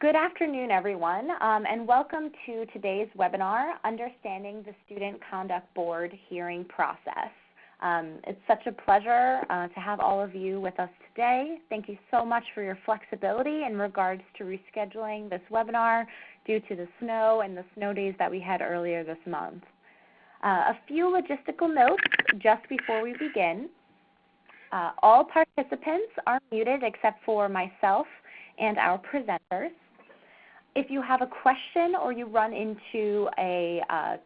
Good afternoon, everyone, and welcome to today's webinar, Understanding the Student Conduct Board Hearing Process. It's such a pleasure to have all of you with us today. Thank you so much for your flexibility in regards to rescheduling this webinar due to the snow and the snow days that we had earlier this month. A few logistical notes just before we begin. All participants are muted except for myself and our presenters. If you have a question or you run into a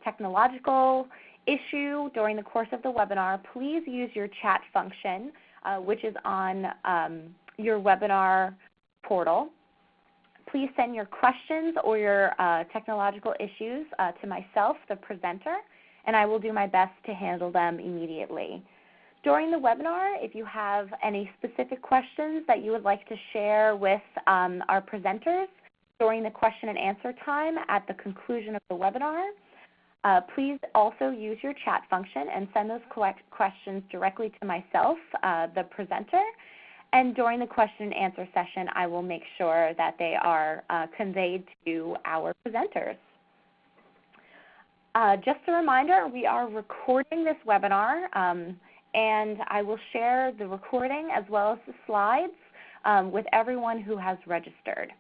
technological issue during the course of the webinar, please use your chat function, which is on your webinar portal. Please send your questions or your technological issues to myself, the presenter, and I will do my best to handle them immediately. During the webinar, if you have any specific questions that you would like to share with our presenters during the question and answer time at the conclusion of the webinar, please also use your chat function and send those questions directly to myself, the presenter. And during the question and answer session, I will make sure that they are conveyed to our presenters. Just a reminder, we are recording this webinar, and I will share the recording as well as the slides with everyone who has registered.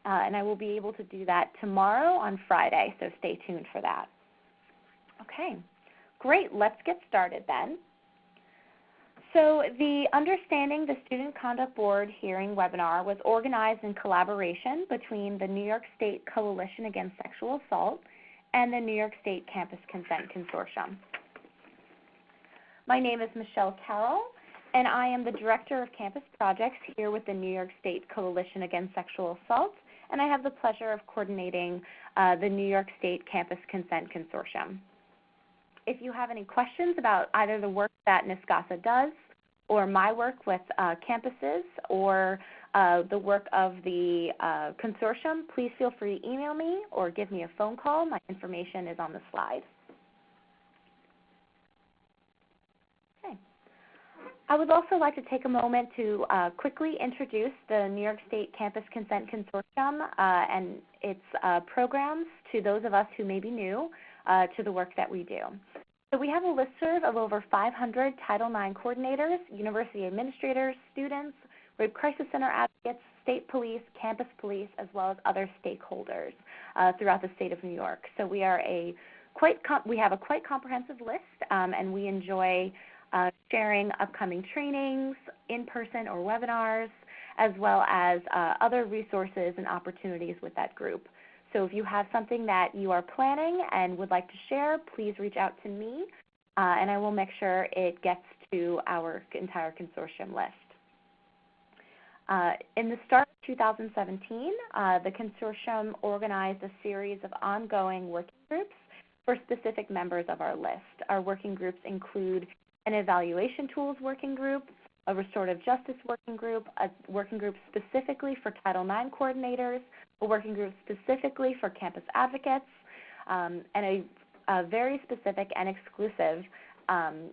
And I will be able to do that tomorrow on Friday, so stay tuned for that. Okay, great. Let's get started then. So the Understanding the Student Conduct Board Hearing webinar was organized in collaboration between the New York State Coalition Against Sexual Assault and the New York State Campus Consent Consortium. My name is Michelle Carroll, and I am the Director of Campus Projects here with the New York State Coalition Against Sexual Assault, and I have the pleasure of coordinating the New York State Campus Consent Consortium. If you have any questions about either the work that NYSCASA does or my work with campuses or the work of the consortium, please feel free to email me or give me a phone call. My information is on the slide. I would also like to take a moment to quickly introduce the New York State Campus Consent Consortium and its programs to those of us who may be new to the work that we do. So we have a listserv of over 500 Title IX coordinators, university administrators, students, rape crisis center advocates, state police, campus police, as well as other stakeholders throughout the state of New York. So we are we have a quite comprehensive list, and we enjoy sharing upcoming trainings, in-person or webinars, as well as other resources and opportunities with that group. So if you have something that you are planning and would like to share, please reach out to me, and I will make sure it gets to our entire consortium list. In the start of 2017, the consortium organized a series of ongoing working groups for specific members of our list. Our working groups include an evaluation tools working group, a restorative justice working group, a working group specifically for Title IX coordinators, a working group specifically for campus advocates, and a very specific and exclusive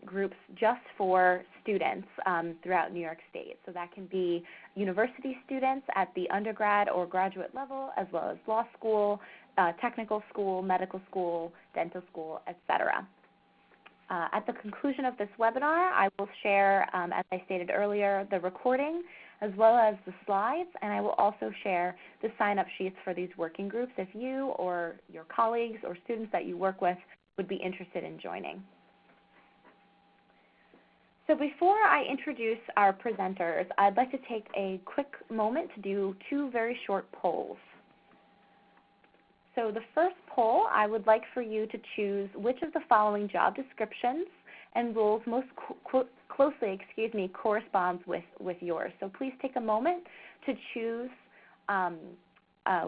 groups just for students throughout New York State. So that can be university students at the undergrad or graduate level, as well as law school, technical school, medical school, dental school, etc. At the conclusion of this webinar, I will share, as I stated earlier, the recording as well as the slides, and I will also share the sign-up sheets for these working groups if you or your colleagues or students that you work with would be interested in joining. So before I introduce our presenters, I'd like to take a quick moment to do two very short polls. So the first poll, I would like for you to choose which of the following job descriptions and roles most closely corresponds with yours. So please take a moment to choose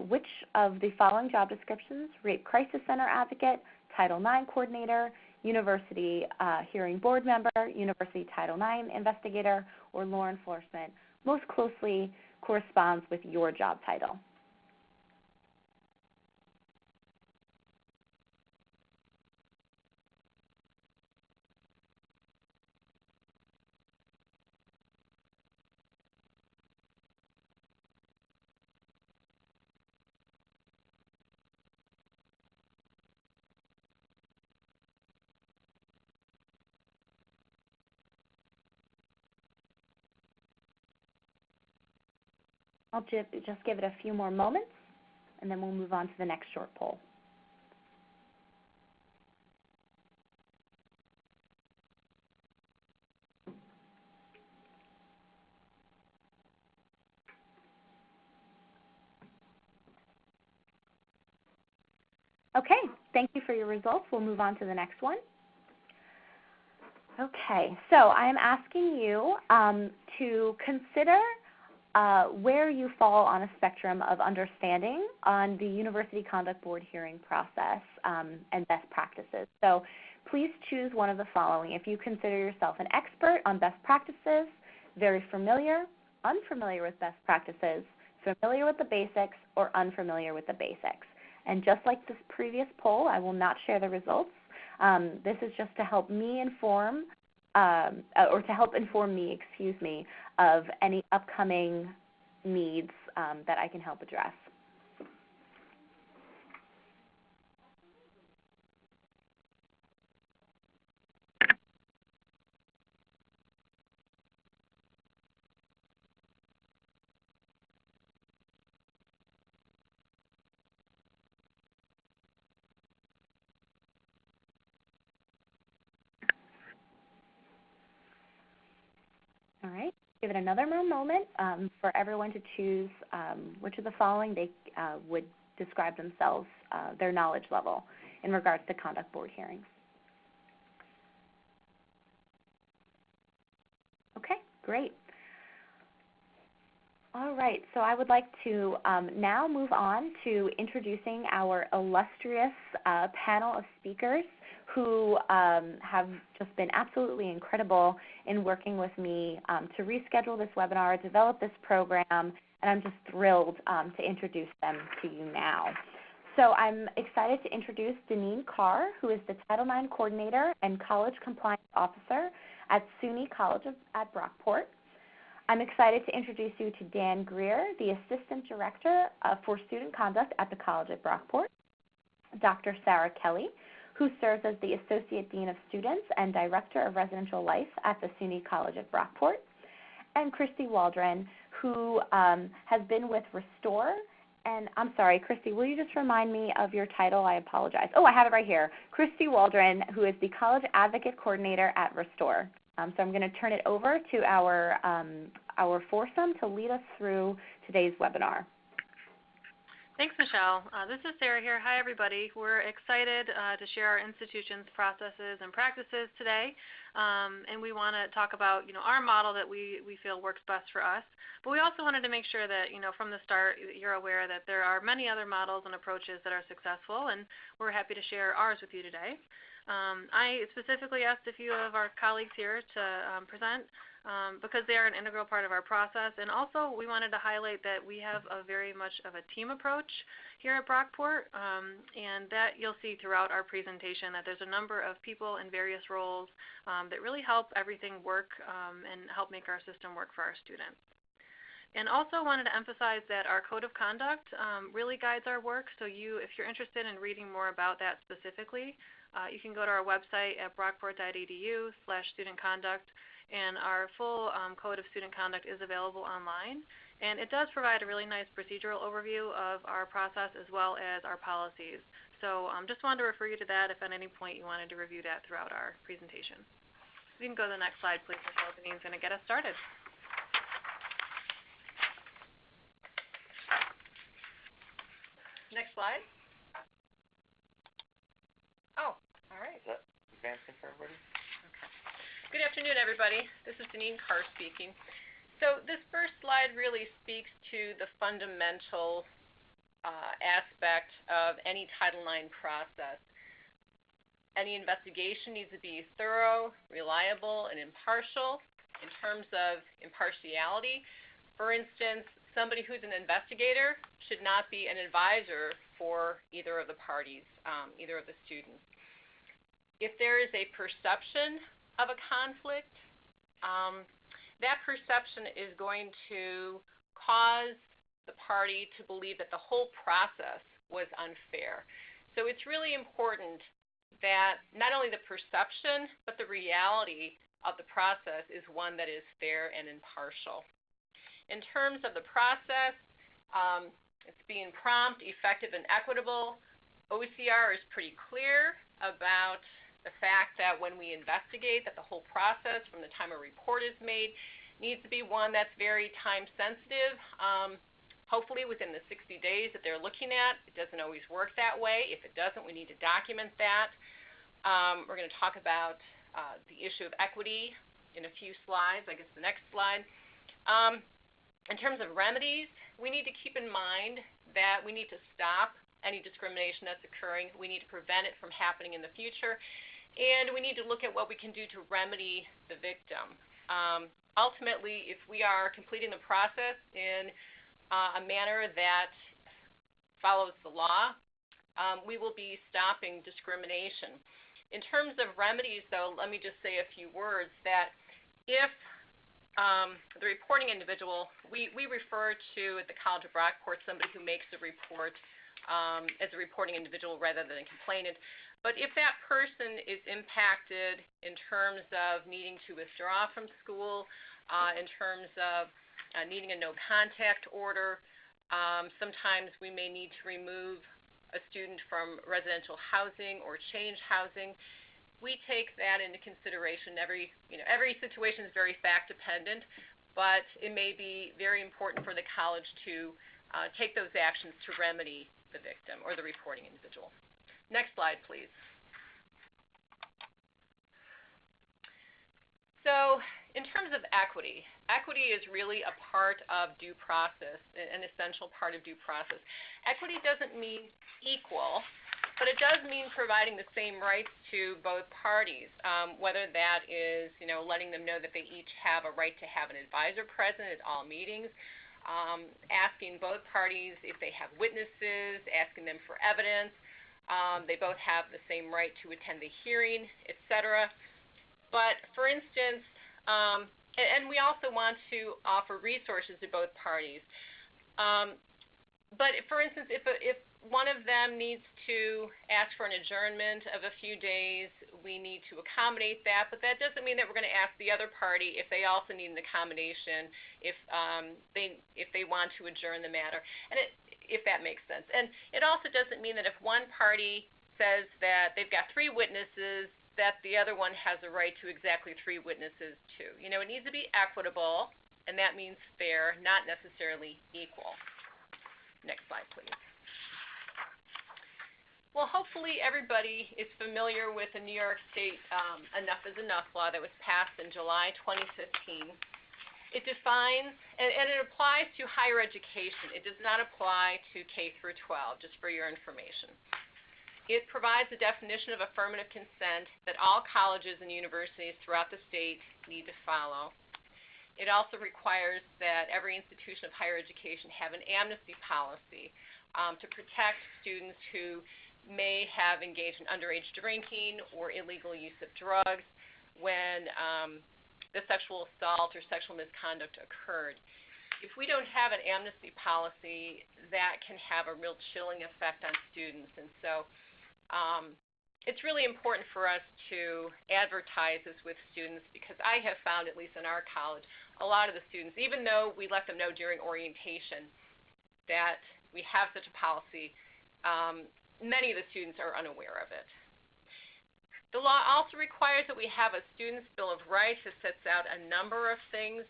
which of the following job descriptions: rape crisis center advocate, Title IX coordinator, university hearing board member, university Title IX investigator, or law enforcement most closely corresponds with your job title. I'll just give it a few more moments, and then we'll move on to the next short poll. Okay, thank you for your results. We'll move on to the next one. Okay, so I am asking you to consider where you fall on a spectrum of understanding on the University Conduct Board hearing process and best practices. So please choose one of the following. If you consider yourself an expert on best practices, very familiar, unfamiliar with best practices, familiar with the basics, or unfamiliar with the basics. And just like this previous poll, I will not share the results. This is just to help me inform, or to help inform me, of any upcoming needs that I can help address. All right, give it another moment for everyone to choose which of the following they would describe themselves, their knowledge level in regards to conduct board hearings. Okay, great. All right, so I would like to now move on to introducing our illustrious panel of speakers who have just been absolutely incredible in working with me to reschedule this webinar, develop this program, and I'm just thrilled to introduce them to you now. So I'm excited to introduce Deneen Carr, who is the Title IX Coordinator and College Compliance Officer at SUNY College at Brockport. I'm excited to introduce you to Dan Greer, the Assistant Director for Student Conduct at the College at Brockport, Dr. Sarah Kelly, who serves as the Associate Dean of Students and Director of Residential Life at the SUNY College at Brockport, and Christy Waldron, who has been with Restore. And I'm sorry, Christy, will you just remind me of your title? I apologize. Oh, I have it right here. Christy Waldron, who is the College Advocate Coordinator at Restore. So I'm going to turn it over to our foursome to lead us through today's webinar. Thanks, Michelle. This is Sarah here. Hi, everybody. We're excited to share our institution's processes and practices today, and we want to talk about, our model that we feel works best for us. But we also wanted to make sure that, from the start, you're aware that there are many other models and approaches that are successful, and we're happy to share ours with you today. I specifically asked a few of our colleagues here to present because they are an integral part of our process. And also we wanted to highlight that we have a very much of a team approach here at Brockport, and that you'll see throughout our presentation that there's a number of people in various roles that really help everything work and help make our system work for our students. And also wanted to emphasize that our code of conduct really guides our work. So if you're interested in reading more about that specifically, you can go to our website at brockport.edu/studentconduct, and our full code of student conduct is available online. And it does provide a really nice procedural overview of our process as well as our policies. So just wanted to refer you to that if at any point you wanted to review that throughout our presentation. We can go to the next slide, please. Michelle Deneen's going to get us started. Next slide. Oh, all right. Is that advancing for everybody? Okay. Good afternoon, everybody. This is Deneen Carr speaking. So this first slide really speaks to the fundamental aspect of any Title IX process. Any investigation needs to be thorough, reliable, and impartial in terms of impartiality. For instance, somebody who's an investigator should not be an advisor for either of the parties, either of the students. If there is a perception of a conflict, that perception is going to cause the party to believe that the whole process was unfair. So it's really important that not only the perception, but the reality of the process is one that is fair and impartial. In terms of the process, It's being prompt, effective, and equitable. OCR is pretty clear about the fact that when we investigate, that the whole process from the time a report is made needs to be one that's very time sensitive. Hopefully within the 60 days that they're looking at. It doesn't always work that way. If it doesn't, we need to document that. We're going to talk about the issue of equity in a few slides. I guess the next slide. In terms of remedies, we need to keep in mind that we need to stop any discrimination that's occurring. We need to prevent it from happening in the future. And we need to look at what we can do to remedy the victim. Ultimately, if we are completing the process in a manner that follows the law, we will be stopping discrimination. In terms of remedies, though, let me just say a few words that if the reporting individual, we refer to at the College of Rockport somebody who makes the report as a reporting individual rather than a complainant. But if that person is impacted in terms of needing to withdraw from school, in terms of needing a no contact order. Sometimes we may need to remove a student from residential housing or change housing. We take that into consideration. Every situation is very fact dependent, but it may be very important for the college to take those actions to remedy the victim or the reporting individual. Next slide, please. So in terms of equity, equity is really a part of due process, an essential part of due process. Equity doesn't mean equal, but it does mean providing the same rights to both parties, whether that is, letting them know that they each have a right to have an advisor present at all meetings, asking both parties if they have witnesses, asking them for evidence. They both have the same right to attend the hearing, etc. But for instance, and we also want to offer resources to both parties. But for instance, if one of them needs to ask for an adjournment of a few days, we need to accommodate that. But that doesn't mean that we're going to ask the other party if they also need an accommodation, if they want to adjourn the matter, and if that makes sense. And it also doesn't mean that if one party says that they've got 3 witnesses, that the other one has a right to exactly 3 witnesses too. It needs to be equitable, and that means fair, not necessarily equal. Next slide, please. Well, hopefully everybody is familiar with the New York State Enough is Enough law that was passed in July 2015. It defines, and it applies to higher education. It does not apply to K through 12, just for your information. It provides a definition of affirmative consent that all colleges and universities throughout the state need to follow. It also requires that every institution of higher education have an amnesty policy to protect students who may have engaged in underage drinking or illegal use of drugs when the sexual assault or sexual misconduct occurred. If we don't have an amnesty policy, that can have a real chilling effect on students. And so it's really important for us to advertise this with students, because I have found, at least in our college, a lot of the students, even though we let them know during orientation that we have such a policy, many of the students are unaware of it. The law also requires that we have a Student's Bill of Rights that sets out a number of things,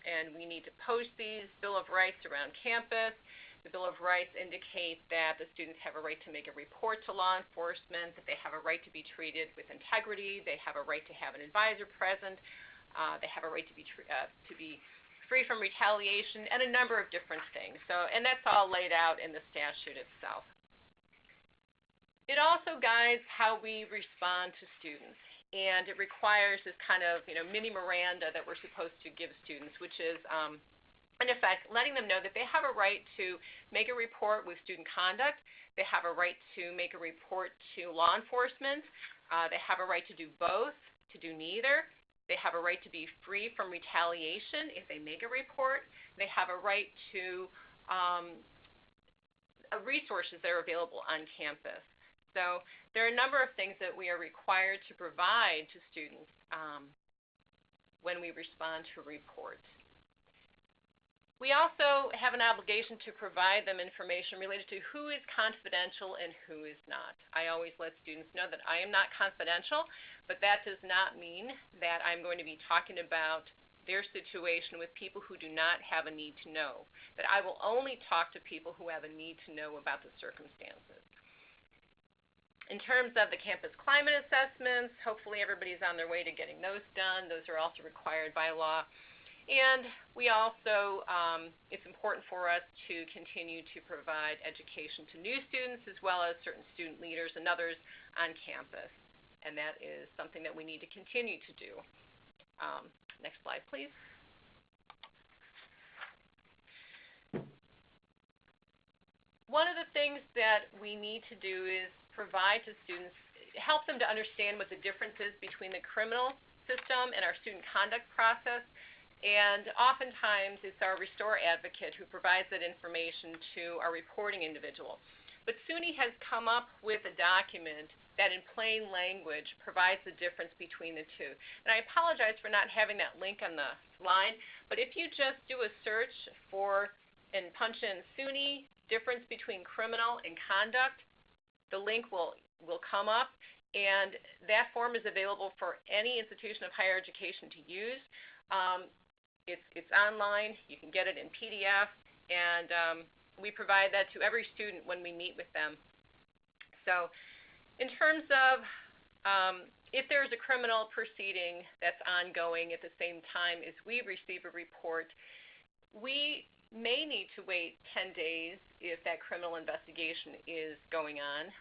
and we need to post these Bill of Rights around campus. The Bill of Rights indicate that the students have a right to make a report to law enforcement, that they have a right to be treated with integrity, they have a right to have an advisor present, they have a right to be free from retaliation, and a number of different things. And that's all laid out in the statute itself. It also guides how we respond to students, and it requires this kind of mini Miranda that we're supposed to give students, which is in effect, letting them know that they have a right to make a report with student conduct. They have a right to make a report to law enforcement. They have a right to do both, to do neither. They have a right to be free from retaliation if they make a report. They have a right to resources that are available on campus. So there are a number of things that we are required to provide to students when we respond to reports. We also have an obligation to provide them information related to who is confidential and who is not. I always let students know that I am not confidential, but that does not mean that I'm going to be talking about their situation with people who do not have a need to know, that I will only talk to people who have a need to know about the circumstances. In terms of the campus climate assessments, hopefully everybody's on their way to getting those done. Those are also required by law. And we also, it's important for us to continue to provide education to new students as well as certain student leaders and others on campus. And that is something that we need to continue to do. Next slide, please. One of the things that we need to do is provide to students, help them to understand what the difference is between the criminal system and our student conduct process. And oftentimes it's our Restore advocate who provides that information to our reporting individual. But SUNY has come up with a document that in plain language provides the difference between the two. And I apologize for not having that link on the slide, but if you just do a search for and punch in SUNY difference between criminal and conduct, the link will come up, and that form is available for any institution of higher education to use. It's online. You can get it in PDF, and we provide that to every student when we meet with them. So in terms of if there's a criminal proceeding that's ongoing at the same time as we receive a report, we may need to wait 10 days if that criminal investigation is going on.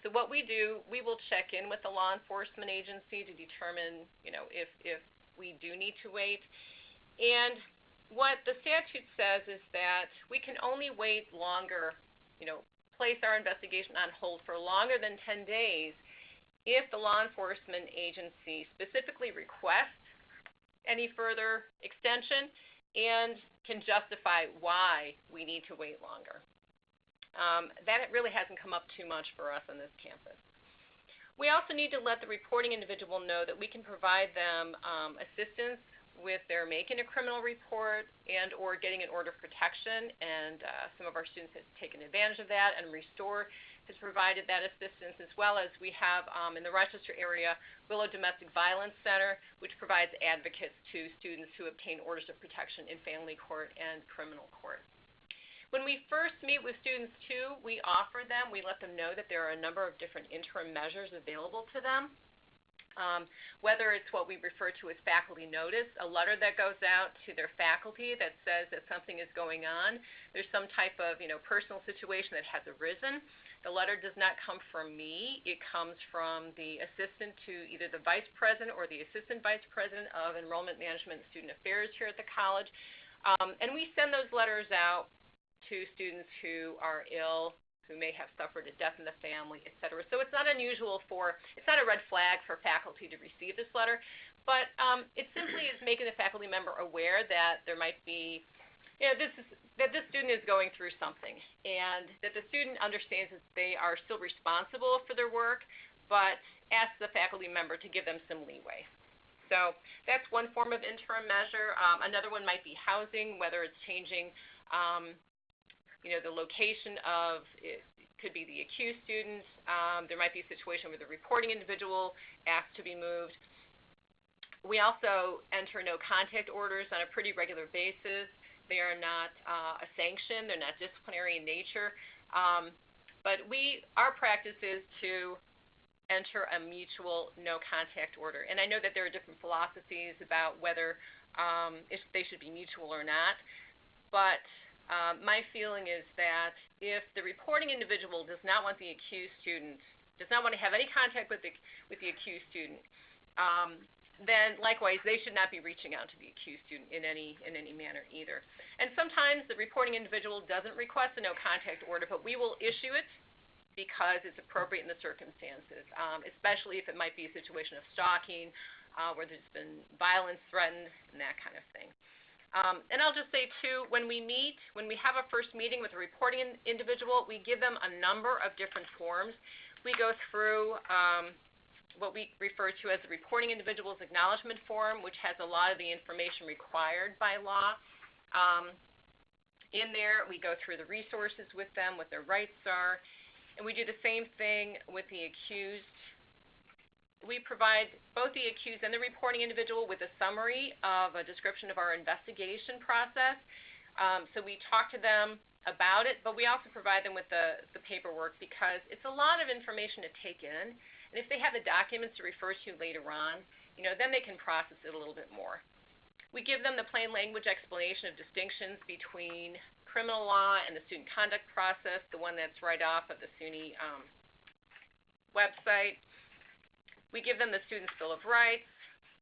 So what we do, we will check in with the law enforcement agency to determine, if we do need to wait. And what the statute says is that we can only wait longer, place our investigation on hold for longer than 10 days if the law enforcement agency specifically requests any further extension and can justify why we need to wait longer. That really hasn't come up too much for us on this campus. We also need to let the reporting individual know that we can provide them assistance with their making a criminal report and or getting an order of protection, and some of our students have taken advantage of that, and Restore has provided that assistance, as well as we have in the Rochester area Willow Domestic Violence Center, which provides advocates to students who obtain orders of protection in family court and criminal court. When we first meet with students too, we offer them, we let them know that there are a number of different interim measures available to them. Whether it's what we refer to as faculty notice, a letter that goes out to their faculty that says that something is going on. There's some type of personal situation that has arisen. The letter does not come from me. It comes from the assistant to either the vice president or the assistant vice president of Enrollment Management and Student Affairs here at the college. And we send those letters out to students who are ill, who may have suffered a death in the family, et cetera. So it's not unusual it's not a red flag for faculty to receive this letter, but it simply is making the faculty member aware that there might be, that this student is going through something, and that the student understands that they are still responsible for their work, but asks the faculty member to give them some leeway. So that's one form of interim measure. Another one might be housing, whether it's changing the location of, it could be the accused students. There might be a situation where the reporting individual asked to be moved. We also enter no contact orders on a pretty regular basis. They are not a sanction. They're not disciplinary in nature. But our practice is to enter a mutual no contact order. And I know that there are different philosophies about whether if they should be mutual or not. But my feeling is that if the reporting individual does not want the accused student, does not want to have any contact with the accused student, then likewise they should not be reaching out to the accused student in any manner either. And sometimes the reporting individual doesn't request a no contact order, but we will issue it because it's appropriate in the circumstances, especially if it might be a situation of stalking, where there's been violence threatened and that kind of thing. And I'll just say, too, when we have a first meeting with a reporting individual, we give them a number of different forms. We go through what we refer to as the reporting individual's acknowledgement form, which has a lot of the information required by law. In there, we go through the resources with them, what their rights are, and we do the same thing with the accused. We provide both the accused and the reporting individual with a summary of a description of our investigation process. So we talk to them about it, but we also provide them with the paperwork because it's a lot of information to take in. And if they have the documents to refer to later on, then they can process it a little bit more. We give them the plain language explanation of distinctions between criminal law and the student conduct process, the one that's right off of the SUNY website. We give them the Student's Bill of Rights.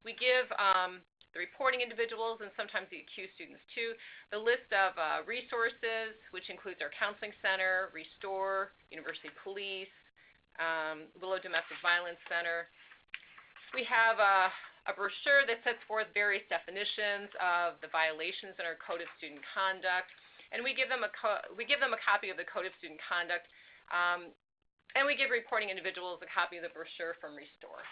We give the reporting individuals, and sometimes the accused students too, the list of resources, which includes our counseling center, Restore, University Police, Willow Domestic Violence Center. We have a brochure that sets forth various definitions of the violations in our Code of Student Conduct, and we give them a copy of the Code of Student Conduct, and we give reporting individuals a copy of the brochure from Restore.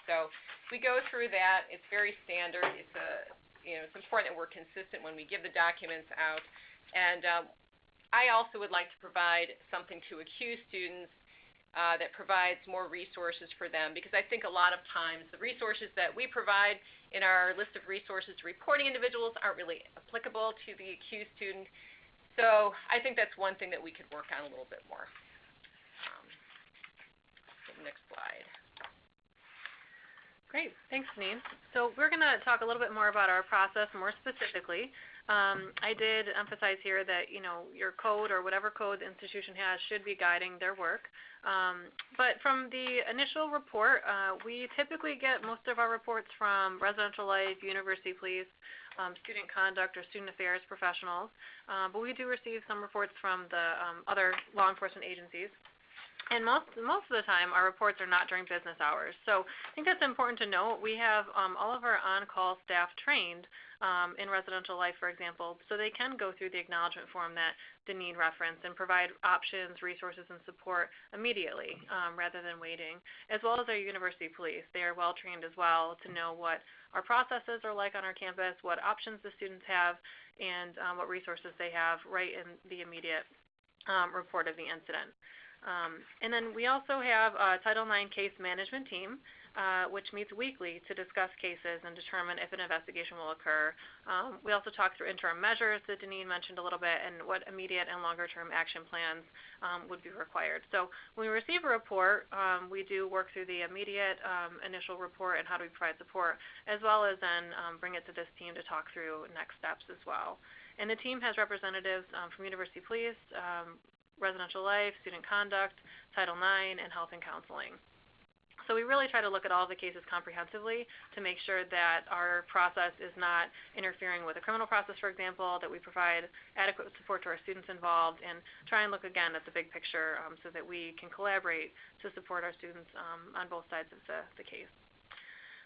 So we go through that. It's very standard. It's important that we're consistent when we give the documents out, and I also would like to provide something to accused students that provides more resources for them, because I think a lot of times the resources that we provide in our list of resources to reporting individuals aren't really applicable to the accused student. So I think that's one thing that we could work on a little bit more. Next slide. Great. Thanks, Janine. So we're going to talk a little bit more about our process more specifically. I did emphasize here that, your code or whatever code the institution has should be guiding their work. But from the initial report, we typically get most of our reports from residential life, university police, student conduct, or student affairs professionals. But we do receive some reports from the other law enforcement agencies. And most of the time, our reports are not during business hours. So I think that's important to note. We have all of our on-call staff trained in residential life, for example, so they can go through the acknowledgement form that Deneen referenced and provide options, resources, and support immediately rather than waiting, as well as our university police. They are well trained as well to know what our processes are like on our campus, what options the students have, and what resources they have right in the immediate report of the incident. And then we also have a Title IX case management team, which meets weekly to discuss cases and determine if an investigation will occur. We also talk through interim measures that Deneen mentioned a little bit and what immediate and longer-term action plans would be required. So when we receive a report, we do work through the immediate initial report and how do we provide support, as well as then bring it to this team to talk through next steps as well. And the team has representatives from University Police, residential life, student conduct, Title IX, and health and counseling. So we really try to look at all the cases comprehensively to make sure that our process is not interfering with a criminal process, for example, that we provide adequate support to our students involved, and try and look again at the big picture so that we can collaborate to support our students on both sides of the case.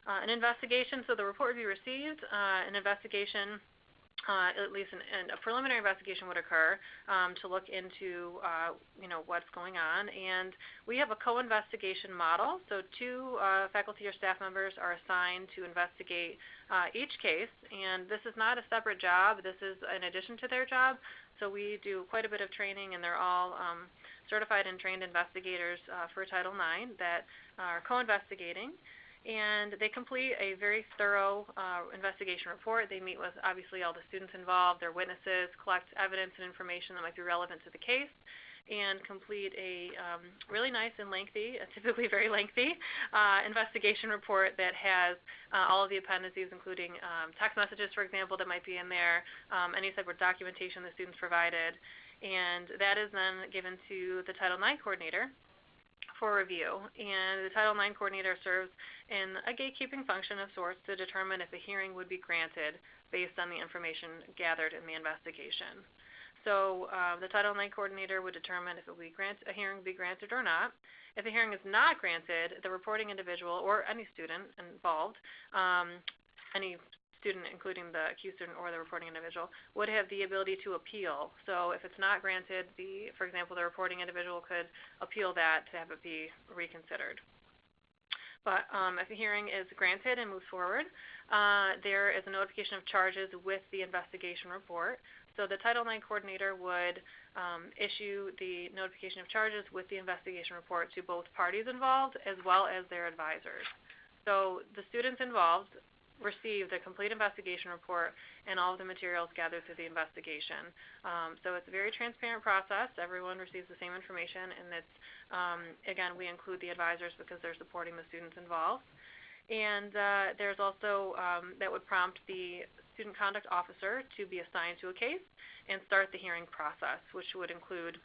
An investigation, so the report would be received, an investigation, at least a preliminary investigation would occur to look into what's going on, and we have a co-investigation model. So two faculty or staff members are assigned to investigate each case, and this is not a separate job. This is in addition to their job. So we do quite a bit of training, and they're all certified and trained investigators for Title IX that are co-investigating. And they complete a very thorough investigation report. They meet with, obviously, all the students involved, their witnesses, collect evidence and information that might be relevant to the case, and complete a really nice and lengthy, typically very lengthy, investigation report that has all of the appendices, including text messages, for example, that might be in there, any type of documentation the students provided. And that is then given to the Title IX coordinator for review, and the Title IX coordinator serves in a gatekeeping function of sorts to determine if a hearing would be granted based on the information gathered in the investigation. So the Title IX coordinator would determine if a hearing would be granted or not. If a hearing is not granted, the reporting individual or any student involved, any student, including the accused student or the reporting individual, would have the ability to appeal. So if it's not granted, for example, the reporting individual could appeal that to have it be reconsidered. But if a hearing is granted and moves forward, there is a notification of charges with the investigation report. So the Title IX coordinator would issue the notification of charges with the investigation report to both parties involved as well as their advisors. So the students involved receive the complete investigation report and all of the materials gathered through the investigation. So it's a very transparent process. Everyone receives the same information, and it's, again, we include the advisors because they're supporting the students involved. And there's also, that would prompt the student conduct officer to be assigned to a case and start the hearing process, which would include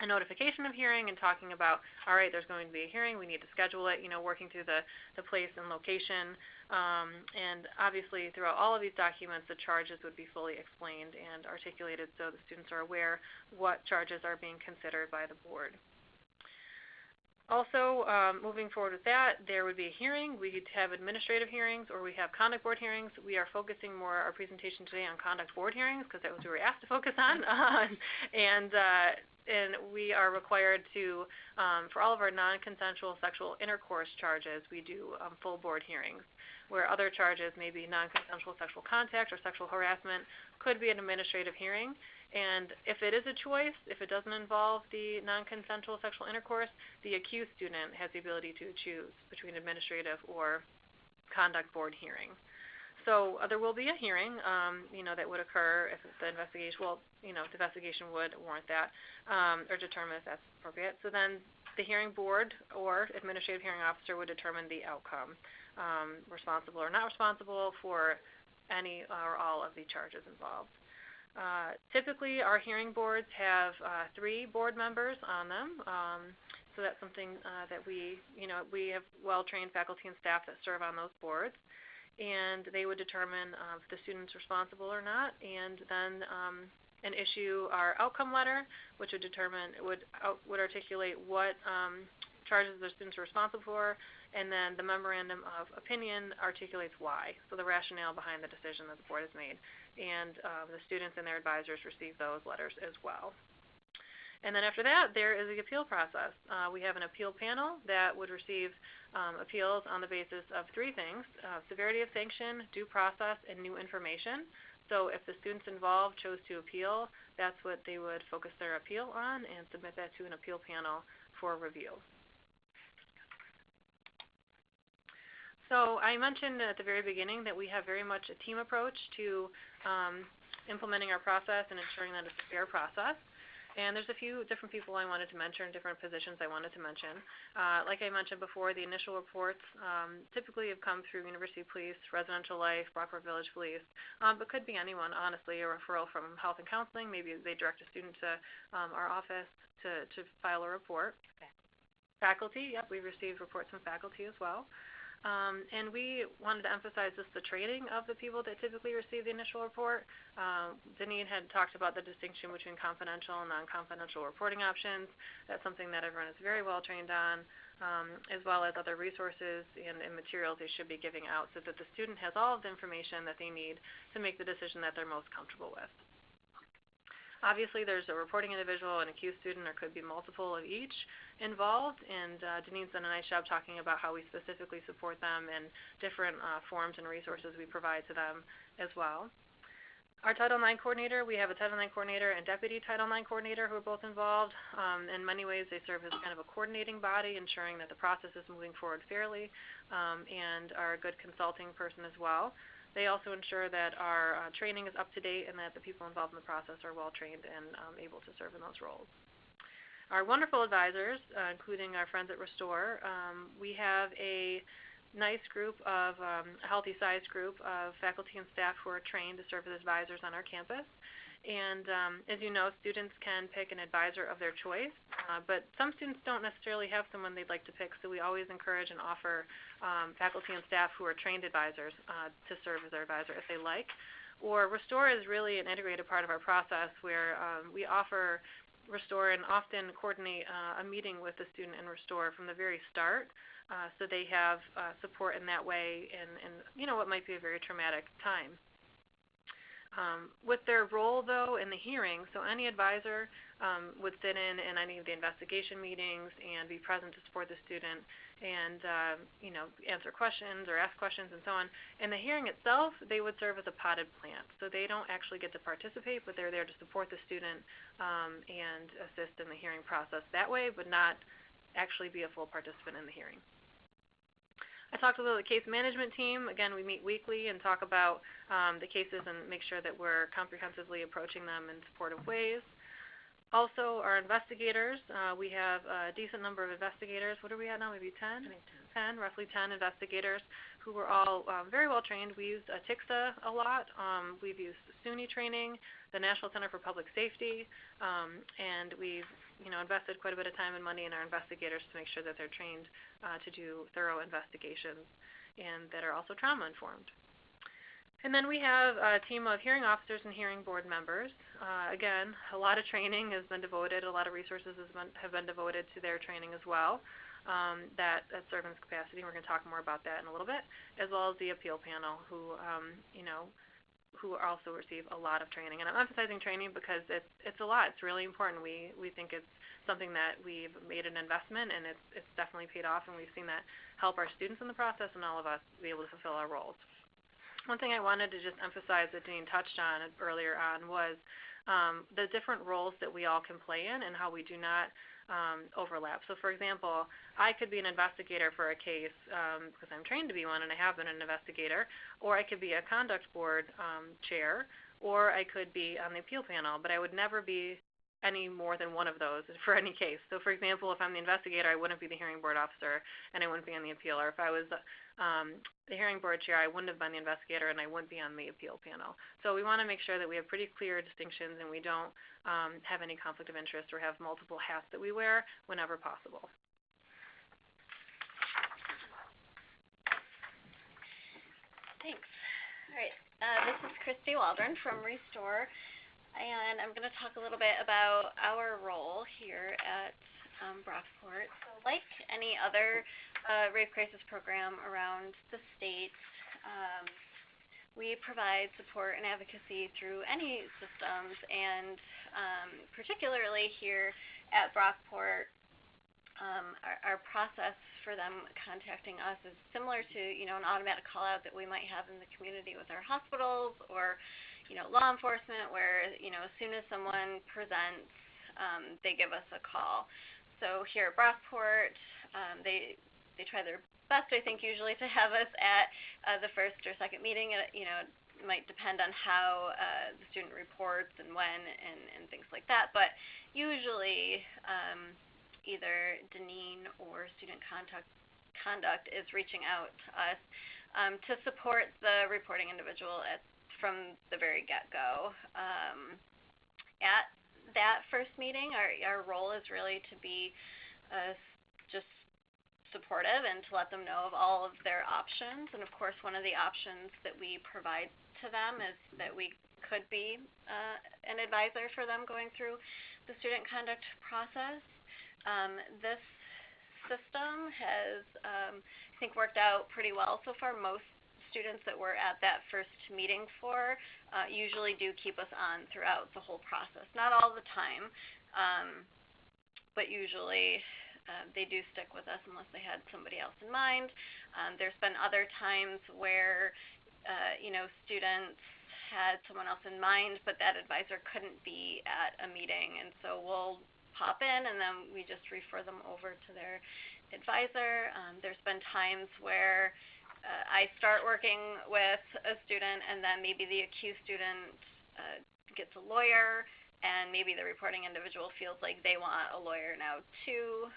a notification of hearing and talking about, all right, there's going to be a hearing, we need to schedule it, working through the place and location. And obviously throughout all of these documents, the charges would be fully explained and articulated so the students are aware what charges are being considered by the board. Also, moving forward with that, there would be a hearing. We could have administrative hearings or we have conduct board hearings. We are focusing more our presentation today on conduct board hearings because that was what we were asked to focus on. And we are required to, for all of our non-consensual sexual intercourse charges, we do full board hearings, where other charges, maybe non-consensual sexual contact or sexual harassment, could be an administrative hearing. And if it is a choice, if it doesn't involve the non-consensual sexual intercourse, the accused student has the ability to choose between administrative or conduct board hearing. So there will be a hearing, that would occur if the investigation, the investigation would warrant that or determine if that's appropriate. So then the hearing board or administrative hearing officer would determine the outcome, responsible or not responsible for any or all of the charges involved. Typically, our hearing boards have 3 board members on them. So that's something that we have well-trained faculty and staff that serve on those boards. And they would determine if the student's responsible or not, and then and issue our outcome letter, which would articulate what charges the students are responsible for, and then the memorandum of opinion articulates why, so the rationale behind the decision that the board has made. And the students and their advisors receive those letters as well. And then after that, there is the appeal process. We have an appeal panel that would receive appeals on the basis of 3 things: severity of sanction, due process, and new information. So if the students involved chose to appeal, that's what they would focus their appeal on and submit that to an appeal panel for review. So I mentioned at the very beginning that we have very much a team approach to implementing our process and ensuring that it's a fair process. And there's a few different people I wanted to mention, different positions I wanted to mention. Like I mentioned before, the initial reports typically have come through University Police, Residential Life, Brockport Village Police, but could be anyone, honestly, a referral from Health and Counseling. Maybe they direct a student to our office to file a report. Okay. Faculty, yep, we've received reports from faculty as well. And we wanted to emphasize just the training of the people that typically receive the initial report. Deneen had talked about the distinction between confidential and non-confidential reporting options. That's something that everyone is very well trained on, as well as other resources and materials they should be giving out so that the student has all of the information that they need to make the decision that they're most comfortable with. Obviously, there's a reporting individual, an accused student, or could be multiple of each involved, and Deneen's done a nice job talking about how we specifically support them and different forms and resources we provide to them as well. Our Title IX coordinator, we have a Title IX coordinator and deputy Title IX coordinator who are both involved. In many ways, they serve as kind of a coordinating body, ensuring that the process is moving forward fairly, and are a good consulting person as well. They also ensure that our training is up to date and that the people involved in the process are well trained and able to serve in those roles. Our wonderful advisors, including our friends at Restore, we have a nice group of, a healthy sized group of faculty and staff who are trained to serve as advisors on our campus. And as you know, students can pick an advisor of their choice, but some students don't necessarily have someone they'd like to pick, so we always encourage and offer faculty and staff who are trained advisors to serve as their advisor if they like. Or Restore is really an integrated part of our process where we offer Restore and often coordinate a meeting with the student in Restore from the very start, so they have support in that way in what might be a very traumatic time. With their role, though, in the hearing, so any advisor would sit in any of the investigation meetings and be present to support the student and, answer questions or ask questions and so on. In the hearing itself, they would serve as a potted plant. So they don't actually get to participate, but they're there to support the student and assist in the hearing process that way, but not actually be a full participant in the hearing. I talked about the case management team. Again, we meet weekly and talk about the cases and make sure that we're comprehensively approaching them in supportive ways. Also, our investigators, we have a decent number of investigators. What are we at now, maybe 10? 10, roughly 10 investigators who were all very well trained. We used TICSA a lot. We've used SUNY training, the National Center for Public Safety, and we've invested quite a bit of time and money in our investigators to make sure that they're trained to do thorough investigations and that are also trauma-informed. And then we have a team of hearing officers and hearing board members. Again, a lot of training has been devoted, a lot of resources have been devoted to their training as well, that serve in this capacity. We're going to talk more about that in a little bit, as well as the appeal panel who also receive a lot of training. And I'm emphasizing training because it's a lot. It's really important. We think it's something that we've made an investment, and it's definitely paid off, and we've seen that help our students in the process and all of us be able to fulfill our roles. One thing I wanted to just emphasize that Dean touched on earlier on was the different roles that we all can play in and how we do not overlap. So for example, I could be an investigator for a case because I'm trained to be one and I have been an investigator, or I could be a conduct board chair, or I could be on the appeal panel, but I would never be any more than one of those for any case. So for example, if I'm the investigator, I wouldn't be the hearing board officer and I wouldn't be on the appeal. Or if I was the hearing board chair, I wouldn't have been the investigator and I wouldn't be on the appeal panel. So we want to make sure that we have pretty clear distinctions and we don't have any conflict of interest or have multiple hats that we wear whenever possible. Thanks. All right. This is Christy Waldron from Restore, and I'm going to talk a little bit about our role here at Brockport. So like any other rape crisis program around the state, we provide support and advocacy through any systems, and particularly here at Brockport, our process for them contacting us is similar to, an automatic call out that we might have in the community with our hospitals or, law enforcement, where, as soon as someone presents, they give us a call. So here at Brockport, they try their best, I think, usually to have us at the first or second meeting. It might depend on how the student reports and when and things like that. But usually either Deneen or student conduct is reaching out to us to support the reporting individual from the very get-go. At that first meeting, our role is really to be just supportive and to let them know of all of their options. And of course, one of the options that we provide to them is that we could be an advisor for them going through the student conduct process. This system has, I think, worked out pretty well so far. Most students that we're at that first meeting for usually do keep us on throughout the whole process. Not all the time, but usually they do stick with us unless they had somebody else in mind. There's been other times where, students had someone else in mind, but that advisor couldn't be at a meeting, and so we'll pop in and then we just refer them over to their advisor. There's been times where I start working with a student and then maybe the accused student gets a lawyer, and maybe the reporting individual feels like they want a lawyer now too,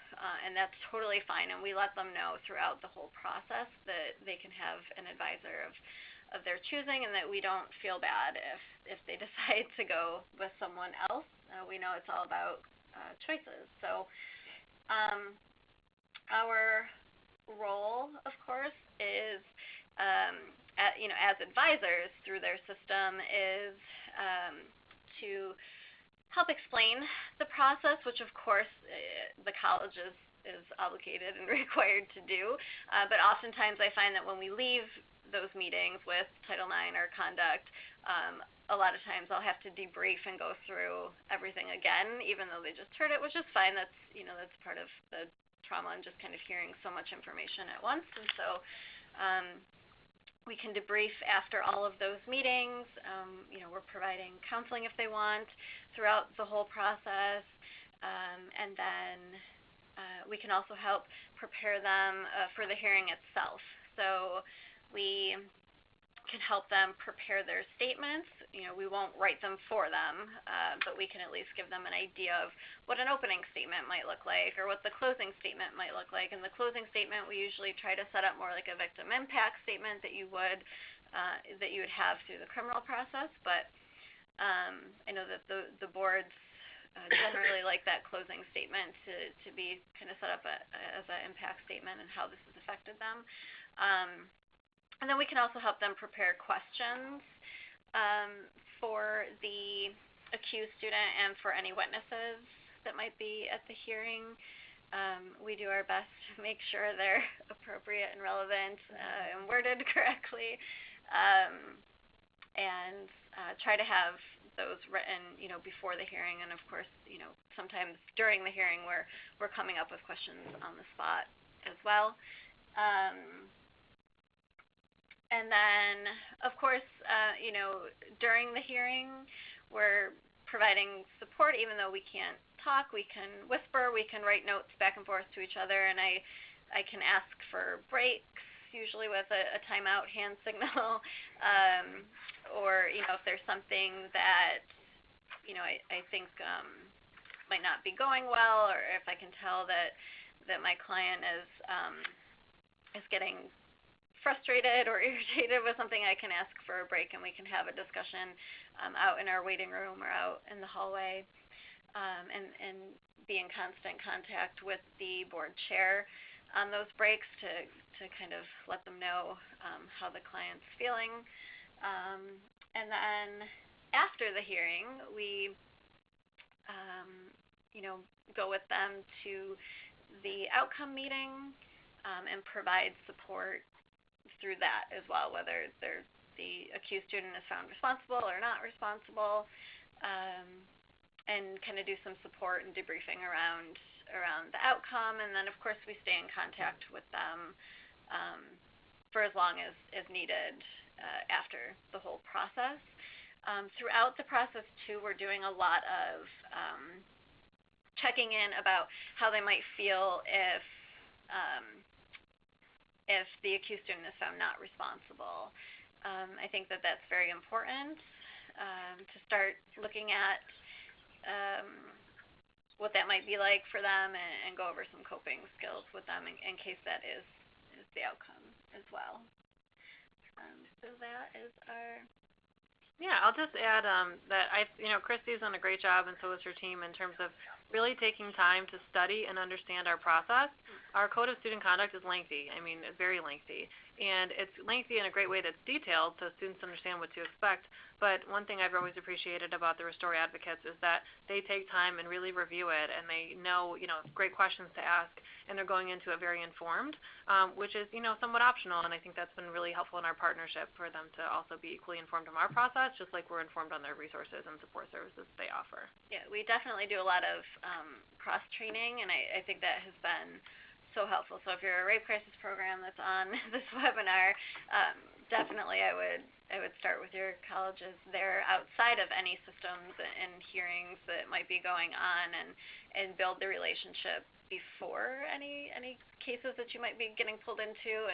and that's totally fine, and we let them know throughout the whole process that they can have an advisor of their choosing, and that we don't feel bad if they decide to go with someone else. We know it's all about choices. So our role, of course, is as advisors through their system is to help explain the process, which of course the college is obligated and required to do. But oftentimes I find that when we leave those meetings with Title IX or conduct, a lot of times I'll have to debrief and go through everything again, even though they just heard it, which is fine. That's that's part of the trauma and just kind of hearing so much information at once. And so we can debrief after all of those meetings. We're providing counseling if they want throughout the whole process, and then we can also help prepare them for the hearing itself. So we can help them prepare their statements. We won't write them for them, but we can at least give them an idea of what an opening statement might look like or what the closing statement might look like. In the closing statement, we usually try to set up more like a victim impact statement that you would have through the criminal process. But I know that the boards generally like that closing statement to be kind of set up as an impact statement and how this has affected them. And then we can also help them prepare questions for the accused student and for any witnesses that might be at the hearing. We do our best to make sure they're appropriate and relevant and worded correctly, and try to have those written, before the hearing. And of course, sometimes during the hearing we're coming up with questions on the spot as well. And then, of course, during the hearing, we're providing support. Even though we can't talk, we can whisper, we can write notes back and forth to each other, and I can ask for breaks, usually with a timeout hand signal, or, if there's something that, I think might not be going well, or if I can tell that my client is getting frustrated or irritated with something, I can ask for a break and we can have a discussion out in our waiting room or out in the hallway, and be in constant contact with the board chair on those breaks to kind of let them know how the client's feeling. And then after the hearing, we go with them to the outcome meeting and provide support through that as well, whether the accused student is found responsible or not responsible, and kind of do some support and debriefing around the outcome. And then, of course, we stay in contact with them for as long as needed after the whole process. Throughout the process, too, we're doing a lot of checking in about how they might feel if the accused student is found not responsible. I think that that's very important to start looking at what that might be like for them, and go over some coping skills with them in case that is the outcome as well. So that is our... Yeah, I'll just add that Christy's done a great job, and so has her team, in terms of really taking time to study and understand our process. Our Code of Student Conduct is lengthy. I mean, it's very lengthy. And it's lengthy in a great way that's detailed so students understand what to expect. But one thing I've always appreciated about the Restore advocates is that they take time and really review it, and they know, great questions to ask, and they're going into it very informed, which is, somewhat optional. And I think that's been really helpful in our partnership for them to also be equally informed in our process, just like we're informed on their resources and support services they offer. Yeah, we definitely do a lot of cross-training, and I think that has been so helpful. So if you're a rape crisis program that's on this webinar, definitely I would start with your colleges there outside of any systems and hearings that might be going on, and build the relationship before any cases that you might be getting pulled into,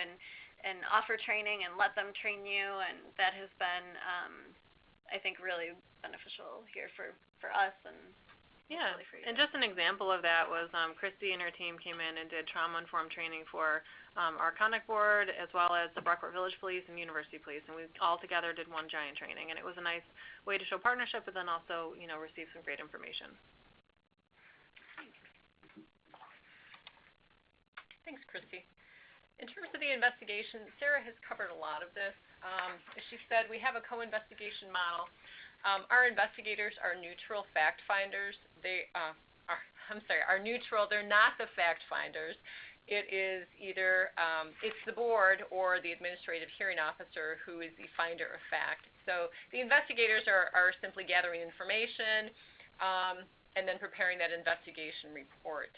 and offer training and let them train you. And that has been I think really beneficial here for us. And yeah, and just an example of that was Christy and her team came in and did trauma-informed training for our conduct board, as well as the Brockport Village Police and University Police, and we all together did one giant training, and it was a nice way to show partnership, but then also, receive some great information. Thanks, Christy. In terms of the investigation, Sarah has covered a lot of this. As she said, we have a co-investigation model. Our investigators are neutral fact finders. They are neutral. They're not the fact finders. it is either it's the board or the administrative hearing officer who is the finder of fact. So the investigators are simply gathering information and then preparing that investigation report.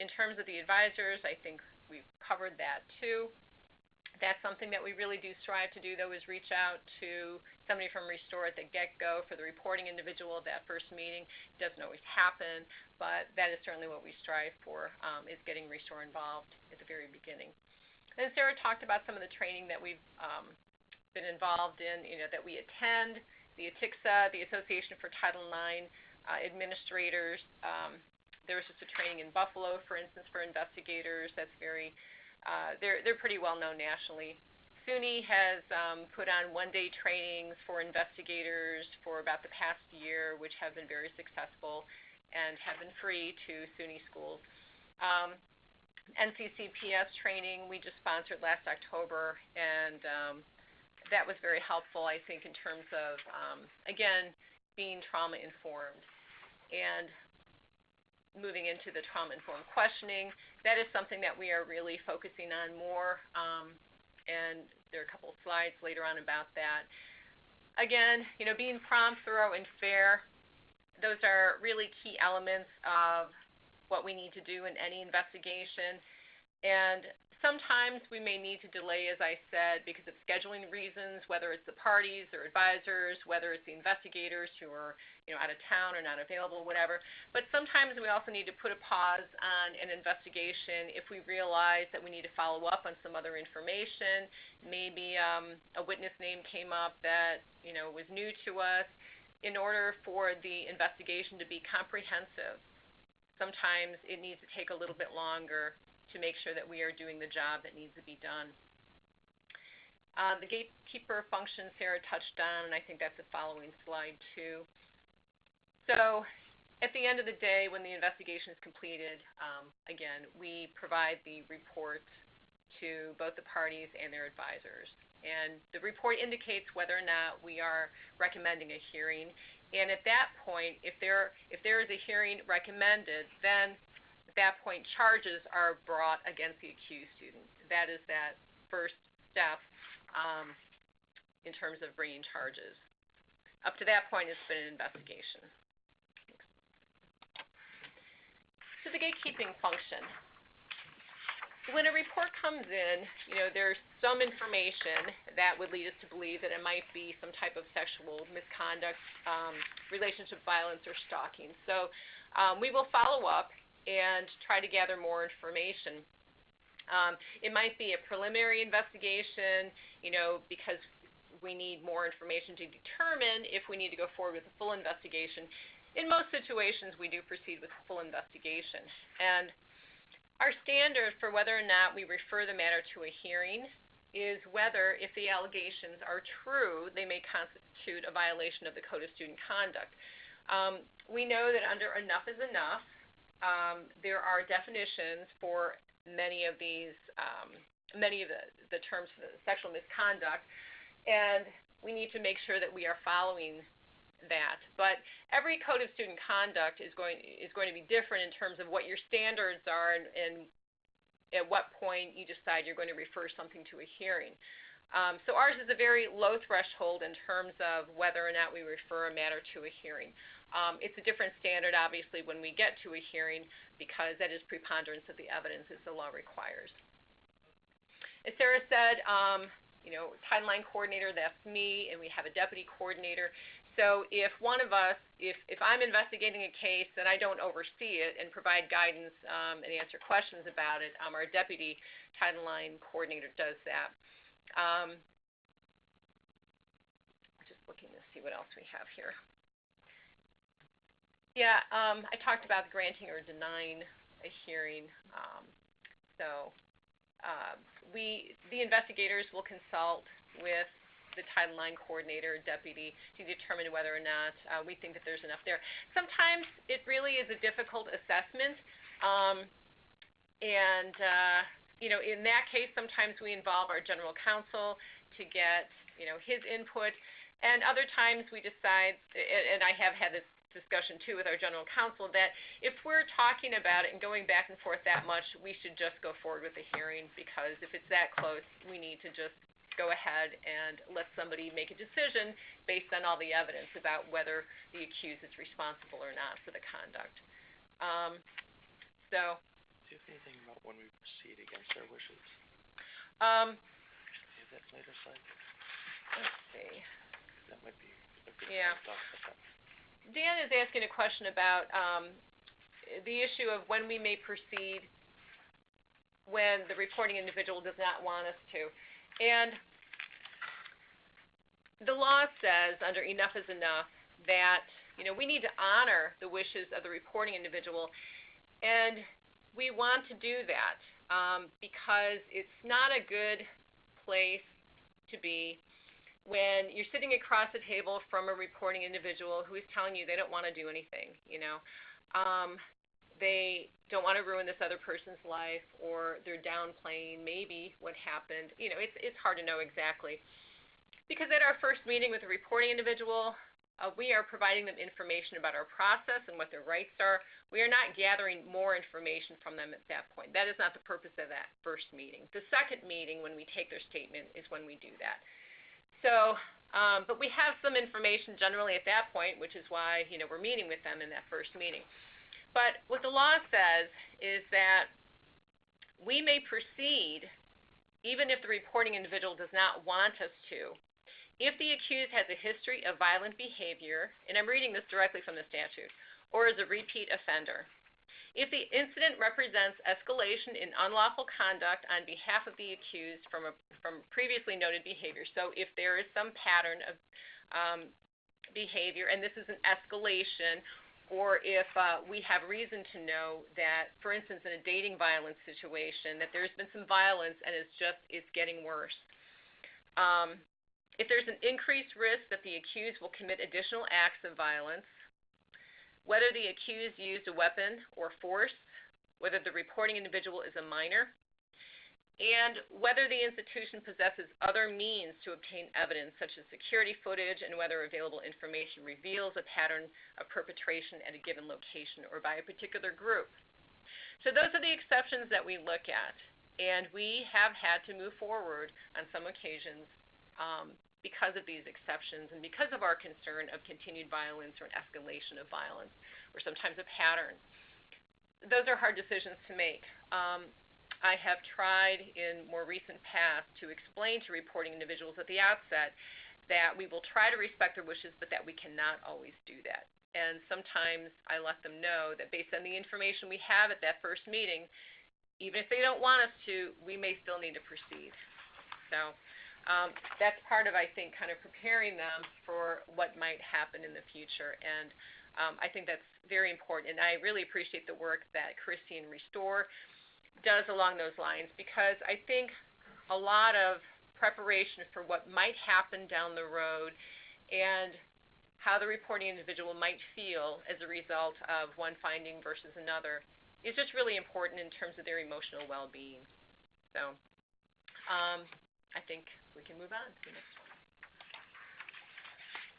In terms of the advisors, I think we've covered that too. That's something that we really do strive to do, though, is reach out to somebody from Restore at the get-go for the reporting individual at that first meeting. It doesn't always happen, but that is certainly what we strive for, is getting Restore involved at the very beginning. And Sarah talked about some of the training that we've been involved in, that we attend, the ATICSA, the Association for Title IX administrators. There was just a training in Buffalo, for instance, for investigators. That's very they're pretty well known nationally. SUNY has put on one-day trainings for investigators for about the past year, which have been very successful and have been free to SUNY schools. NCCPS training we just sponsored last October, and that was very helpful, I think, in terms of, again, being trauma-informed. And moving into the trauma-informed questioning, that is something that we are really focusing on more, and there are a couple of slides later on about that. Again, being prompt, thorough, and fair, those are really key elements of what we need to do in any investigation. And sometimes we may need to delay, as I said, because of scheduling reasons, whether it's the parties or advisors, whether it's the investigators who are out of town or not available, whatever. But sometimes we also need to put a pause on an investigation if we realize that we need to follow up on some other information. Maybe a witness name came up that was new to us. In order for the investigation to be comprehensive, sometimes it needs to take a little bit longer to make sure that we are doing the job that needs to be done. The gatekeeper function Sarah touched on, and I think that's the following slide too. So at the end of the day, when the investigation is completed, again, we provide the report to both the parties and their advisors. And the report indicates whether or not we are recommending a hearing. And at that point, if there is a hearing recommended, then at that point, charges are brought against the accused student. That is that first step in terms of bringing charges. Up to that point, it's been an investigation. So the gatekeeping function. When a report comes in, there's some information that would lead us to believe that it might be some type of sexual misconduct, relationship violence, or stalking. So we will follow up and try to gather more information. It might be a preliminary investigation, because we need more information to determine if we need to go forward with a full investigation. In most situations, we do proceed with a full investigation. And our standard for whether or not we refer the matter to a hearing is whether, if the allegations are true, they may constitute a violation of the Code of Student Conduct. We know that under enough is enough, there are definitions for many of these, many of the terms for sexual misconduct, and we need to make sure that we are following that. But every Code of Student Conduct is going to be different in terms of what your standards are and at what point you decide you're going to refer something to a hearing. So ours is a very low threshold in terms of whether or not we refer a matter to a hearing. It's a different standard, obviously, when we get to a hearing, because that is preponderance of the evidence as the law requires. As Sarah said, Title IX coordinator, that's me, and we have a deputy coordinator. So if one of us, if I'm investigating a case and I don't oversee it and provide guidance and answer questions about it, our deputy Title IX coordinator does that. Just looking to see what else we have here. Yeah, I talked about granting or denying a hearing. The investigators will consult with the Title IX coordinator or deputy to determine whether or not we think that there's enough there. Sometimes it really is a difficult assessment, in that case, sometimes we involve our general counsel to get his input, and other times we decide, and I have had this discussion too with our general counsel that if we're talking about it and going back and forth that much, we should just go forward with the hearing, because if it's that close, we need to just go ahead and let somebody make a decision based on all the evidence about whether the accused is responsible or not for the conduct. Do you have anything about when we proceed against our wishes? Is that later slide? Let's see. That might be a good Yeah. time to talk about that. Dan is asking a question about the issue of when we may proceed when the reporting individual does not want us to. And the law says under enough is enough that, we need to honor the wishes of the reporting individual, and we want to do that because it's not a good place to be when you're sitting across the table from a reporting individual who is telling you they don't want to do anything, they don't want to ruin this other person's life, or they're downplaying maybe what happened. It's hard to know exactly. Because at our first meeting with the reporting individual, we are providing them information about our process and what their rights are. We are not gathering more information from them at that point. That is not the purpose of that first meeting. The second meeting, when we take their statement, is when we do that. So, but we have some information generally at that point, which is why, we're meeting with them in that first meeting. But what the law says is that we may proceed even if the reporting individual does not want us to, if the accused has a history of violent behavior, and I'm reading this directly from the statute, or is a repeat offender. If the incident represents escalation in unlawful conduct on behalf of the accused from previously noted behavior. So if there is some pattern of behavior, and this is an escalation, or if we have reason to know that, for instance, in a dating violence situation, that there's been some violence and it's getting worse. If there's an increased risk that the accused will commit additional acts of violence, whether the accused used a weapon or force, whether the reporting individual is a minor, and whether the institution possesses other means to obtain evidence, such as security footage, and whether available information reveals a pattern of perpetration at a given location or by a particular group. So those are the exceptions that we look at, and we have had to move forward on some occasions because of these exceptions and because of our concern of continued violence or an escalation of violence or sometimes a pattern. Those are hard decisions to make. I have tried in more recent past to explain to reporting individuals at the outset that we will try to respect their wishes, but that we cannot always do that. And sometimes I let them know that based on the information we have at that first meeting, even if they don't want us to, we may still need to proceed. So that's part of, I think, kind of preparing them for what might happen in the future. And I think that's very important. And I really appreciate the work that Christy and Restore does along those lines, because I think a lot of preparation for what might happen down the road and how the reporting individual might feel as a result of one finding versus another is just really important in terms of their emotional well-being. So I think we can move on to the next one.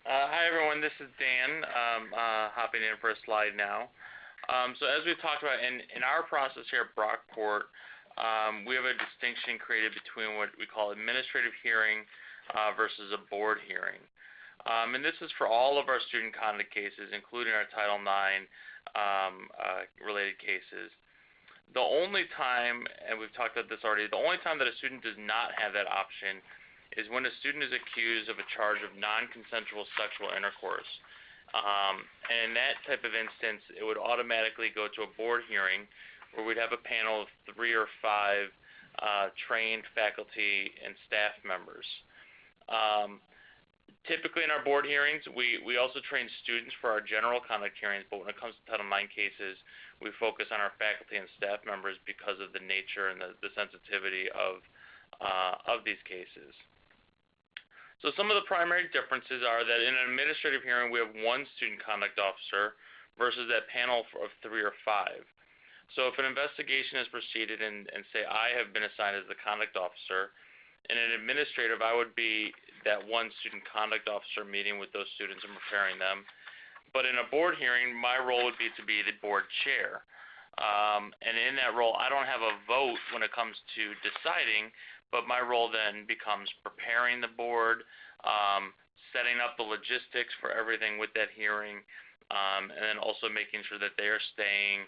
Hi everyone, this is Dan, hopping in for a slide now. So as we've talked about in our process here at Brockport, we have a distinction created between what we call administrative hearing versus a board hearing. And this is for all of our student conduct cases, including our Title IX related cases. The only time, and we've talked about this already, the only time that a student does not have that option is when a student is accused of a charge of non-consensual sexual intercourse. And in that type of instance, it would automatically go to a board hearing where we'd have a panel of 3 or 5 trained faculty and staff members. Typically in our board hearings, we also train students for our general conduct hearings, but when it comes to Title IX cases, we focus on our faculty and staff members because of the nature and the sensitivity of these cases. So some of the primary differences are that in an administrative hearing, we have 1 student conduct officer versus that panel of 3 or 5. So if an investigation is proceeded and say I have been assigned as the conduct officer, in an administrative, I would be that 1 student conduct officer meeting with those students and preparing them. But in a board hearing, my role would be to be the board chair. And in that role, I don't have a vote when it comes to deciding, but my role then becomes preparing the board, setting up the logistics for everything with that hearing, and then also making sure that they are staying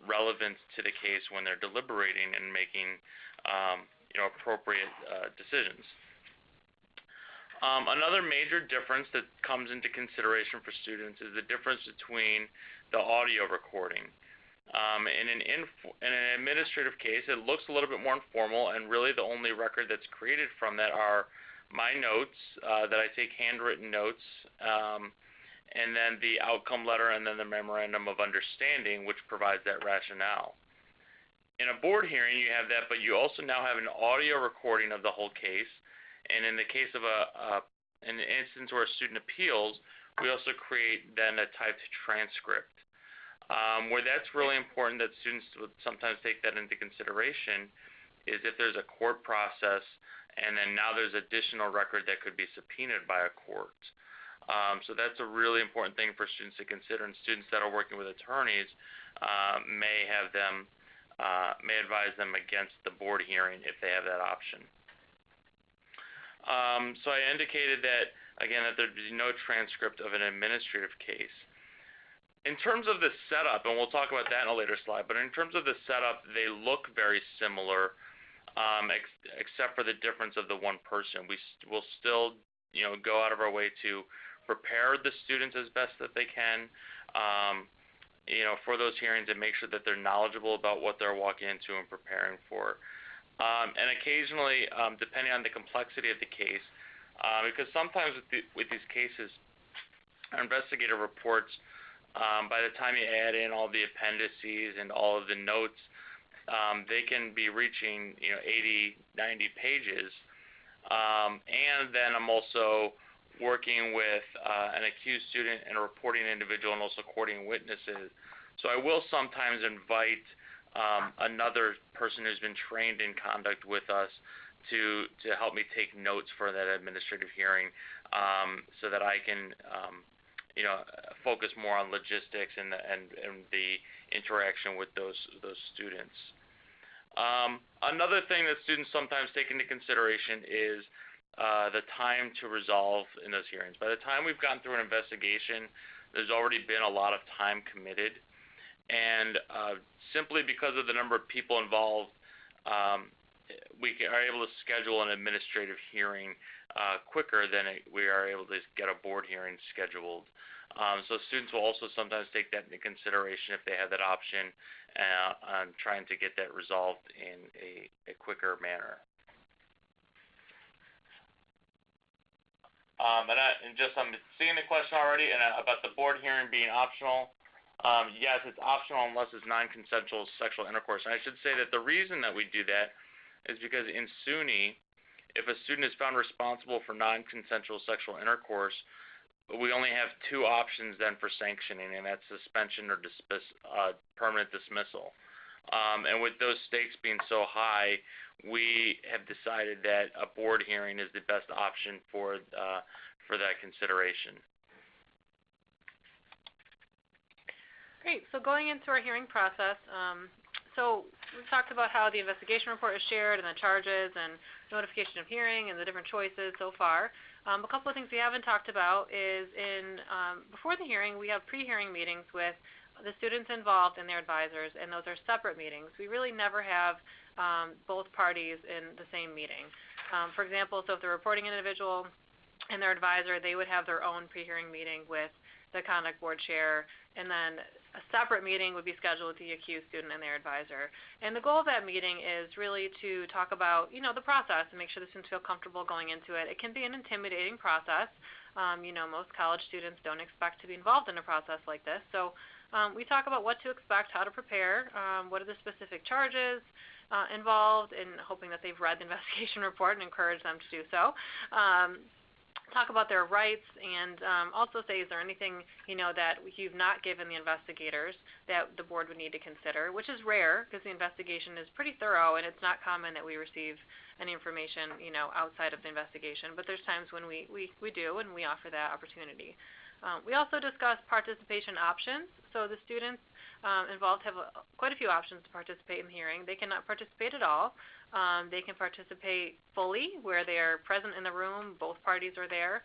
relevant to the case when they're deliberating and making appropriate decisions. Another major difference that comes into consideration for students is the difference between the audio recording. In an administrative case, it looks a little bit more informal, and really the only record that's created from that are my notes that I take handwritten notes, and then the outcome letter, and then the memorandum of understanding, which provides that rationale. In a board hearing, you have that, but you also now have an audio recording of the whole case. And in the case of an instance where a student appeals, we also create then a typed transcript. Where that's really important that students would sometimes take that into consideration is if there's a court process and then now there's additional record that could be subpoenaed by a court. So that's a really important thing for students to consider, and students that are working with attorneys may advise them against the board hearing if they have that option. So I indicated that, again, that there'd be no transcript of an administrative case. In terms of the setup, and we'll talk about that in a later slide, but in terms of the setup, they look very similar, except for the difference of the one person. We will still, go out of our way to prepare the students as best that they can, for those hearings and make sure that they're knowledgeable about what they're walking into and preparing for. And occasionally, depending on the complexity of the case, because sometimes with these cases, our investigative reports, by the time you add in all the appendices and all of the notes, they can be reaching 80, 90 pages. And then I'm also working with an accused student and a reporting individual and also courting witnesses. So I will sometimes invite another person who's been trained in conduct with us to help me take notes for that administrative hearing, so that I can focus more on logistics and the interaction with those students. Another thing that students sometimes take into consideration is the time to resolve in those hearings. By the time we've gotten through an investigation, there's already been a lot of time committed. And simply because of the number of people involved, we are able to schedule an administrative hearing quicker than we are able to get a board hearing scheduled. So students will also sometimes take that into consideration if they have that option on trying to get that resolved in a quicker manner. I'm seeing the question already and about the board hearing being optional. Yes, it's optional unless it's non-consensual sexual intercourse. And I should say that the reason that we do that is because in SUNY, if a student is found responsible for non-consensual sexual intercourse, we only have two options then for sanctioning, and that's suspension or permanent dismissal. And with those stakes being so high, we have decided that a board hearing is the best option for that consideration. Great. So going into our hearing process, so we've talked about how the investigation report is shared and the charges and notification of hearing and the different choices so far. A couple of things we haven't talked about is before the hearing, we have pre-hearing meetings with the students involved and their advisors, and those are separate meetings. We really never have both parties in the same meeting. For example, so if the reporting individual and their advisor, they would have their own pre-hearing meeting with the conduct board chair, and then a separate meeting would be scheduled with the accused student and their advisor. And the goal of that meeting is really to talk about, the process and make sure the students feel comfortable going into it. It can be an intimidating process. Most college students don't expect to be involved in a process like this. So we talk about what to expect, how to prepare, what are the specific charges involved, and hoping that they've read the investigation report and encourage them to do so. Talk about their rights, and also say, is there anything that you've not given the investigators that the board would need to consider, which is rare because the investigation is pretty thorough, and it's not common that we receive any information outside of the investigation. But there's times when we do, and we offer that opportunity. We also discussed participation options. So the students involved have quite a few options to participate in the hearing. They cannot participate at all. They can participate fully, where they are present in the room, both parties are there.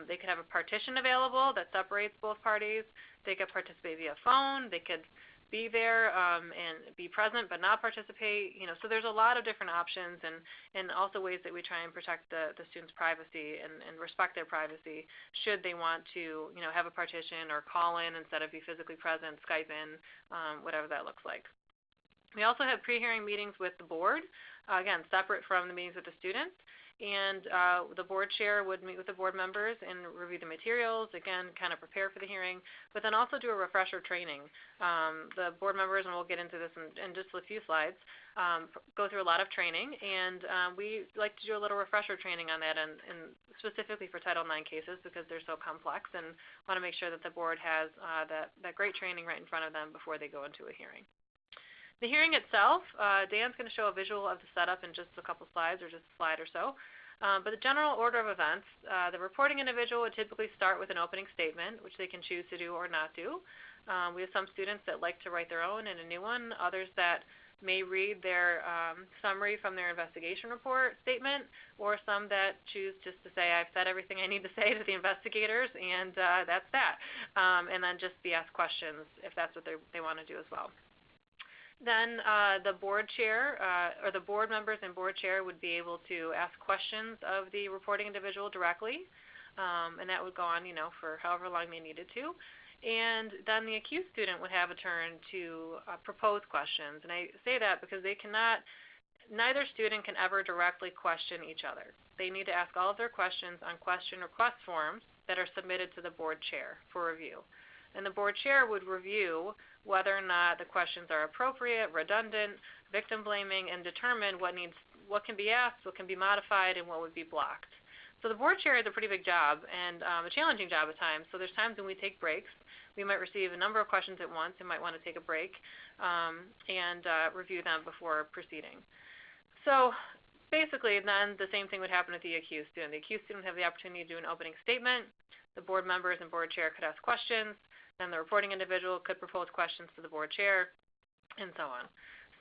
They could have a partition available that separates both parties. They could participate via phone. They could be there and be present but not participate. So there's a lot of different options and also ways that we try and protect the students' privacy and respect their privacy should they want to, have a partition or call in instead of be physically present, Skype in, whatever that looks like. We also have pre-hearing meetings with the board, again, separate from the meetings with the students. And the board chair would meet with the board members and review the materials, again, kind of prepare for the hearing, but then also do a refresher training. The board members, and we'll get into this in just a few slides, go through a lot of training, and we like to do a little refresher training on that, and specifically for Title IX cases because they're so complex, and want to make sure that the board has that great training right in front of them before they go into a hearing. The hearing itself, Dan's going to show a visual of the setup in just a couple slides, or just a slide or so. But the general order of events, the reporting individual would typically start with an opening statement, which they can choose to do or not do. We have some students that like to write their own and a new one, others that may read their summary from their investigation report statement, or some that choose just to say, I've said everything I need to say to the investigators, and that's that. And then just be asked questions if that's what they want to do as well. Then the board chair or the board members and board chair would be able to ask questions of the reporting individual directly, and that would go on, for however long they needed to. And then the accused student would have a turn to propose questions. And I say that because neither student can ever directly question each other. They need to ask all of their questions on question request forms that are submitted to the board chair for review. And the board chair would review whether or not the questions are appropriate, redundant, victim blaming, and determine what can be asked, what can be modified, and what would be blocked. So the board chair is a pretty big job and a challenging job at times. So there's times when we take breaks. We might receive a number of questions at once and might want to take a break and review them before proceeding. So basically then the same thing would happen with the accused student. The accused student would have the opportunity to do an opening statement. The board members and board chair could ask questions. Then the reporting individual could propose questions to the board chair, and so on.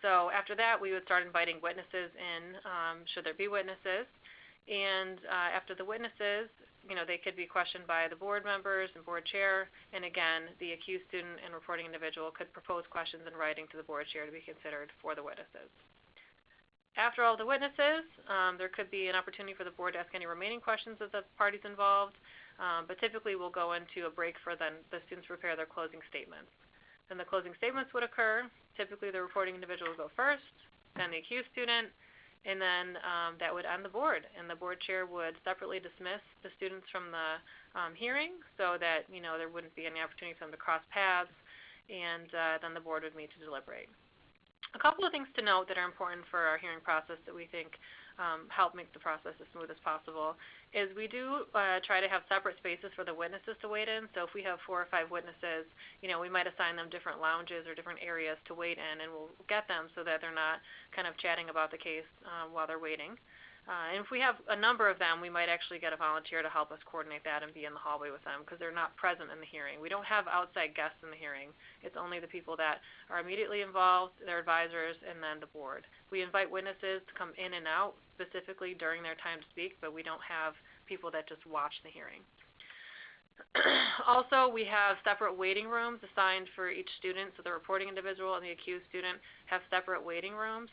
So after that, we would start inviting witnesses in, should there be witnesses. And after the witnesses, they could be questioned by the board members and board chair. And again, the accused student and reporting individual could propose questions in writing to the board chair to be considered for the witnesses. After all the witnesses, there could be an opportunity for the board to ask any remaining questions of the parties involved. But typically we'll go into a break for then the students prepare their closing statements. Then the closing statements would occur. Typically the reporting individual will go first, then the accused student, and then that would end the board. And the board chair would separately dismiss the students from the hearing so that there wouldn't be any opportunity for them to cross paths, and then the board would meet to deliberate. A couple of things to note that are important for our hearing process that we think help make the process as smooth as possible is we do try to have separate spaces for the witnesses to wait in. So if we have 4 or 5 witnesses, we might assign them different lounges or different areas to wait in, and we'll get them so that they're not kind of chatting about the case while they're waiting. And if we have a number of them, we might actually get a volunteer to help us coordinate that and be in the hallway with them because they're not present in the hearing. We don't have outside guests in the hearing. It's only the people that are immediately involved, their advisors, and then the board. We invite witnesses to come in and out specifically during their time to speak, but we don't have people that just watch the hearing. Also, we have separate waiting rooms assigned for each student. So the reporting individual and the accused student have separate waiting rooms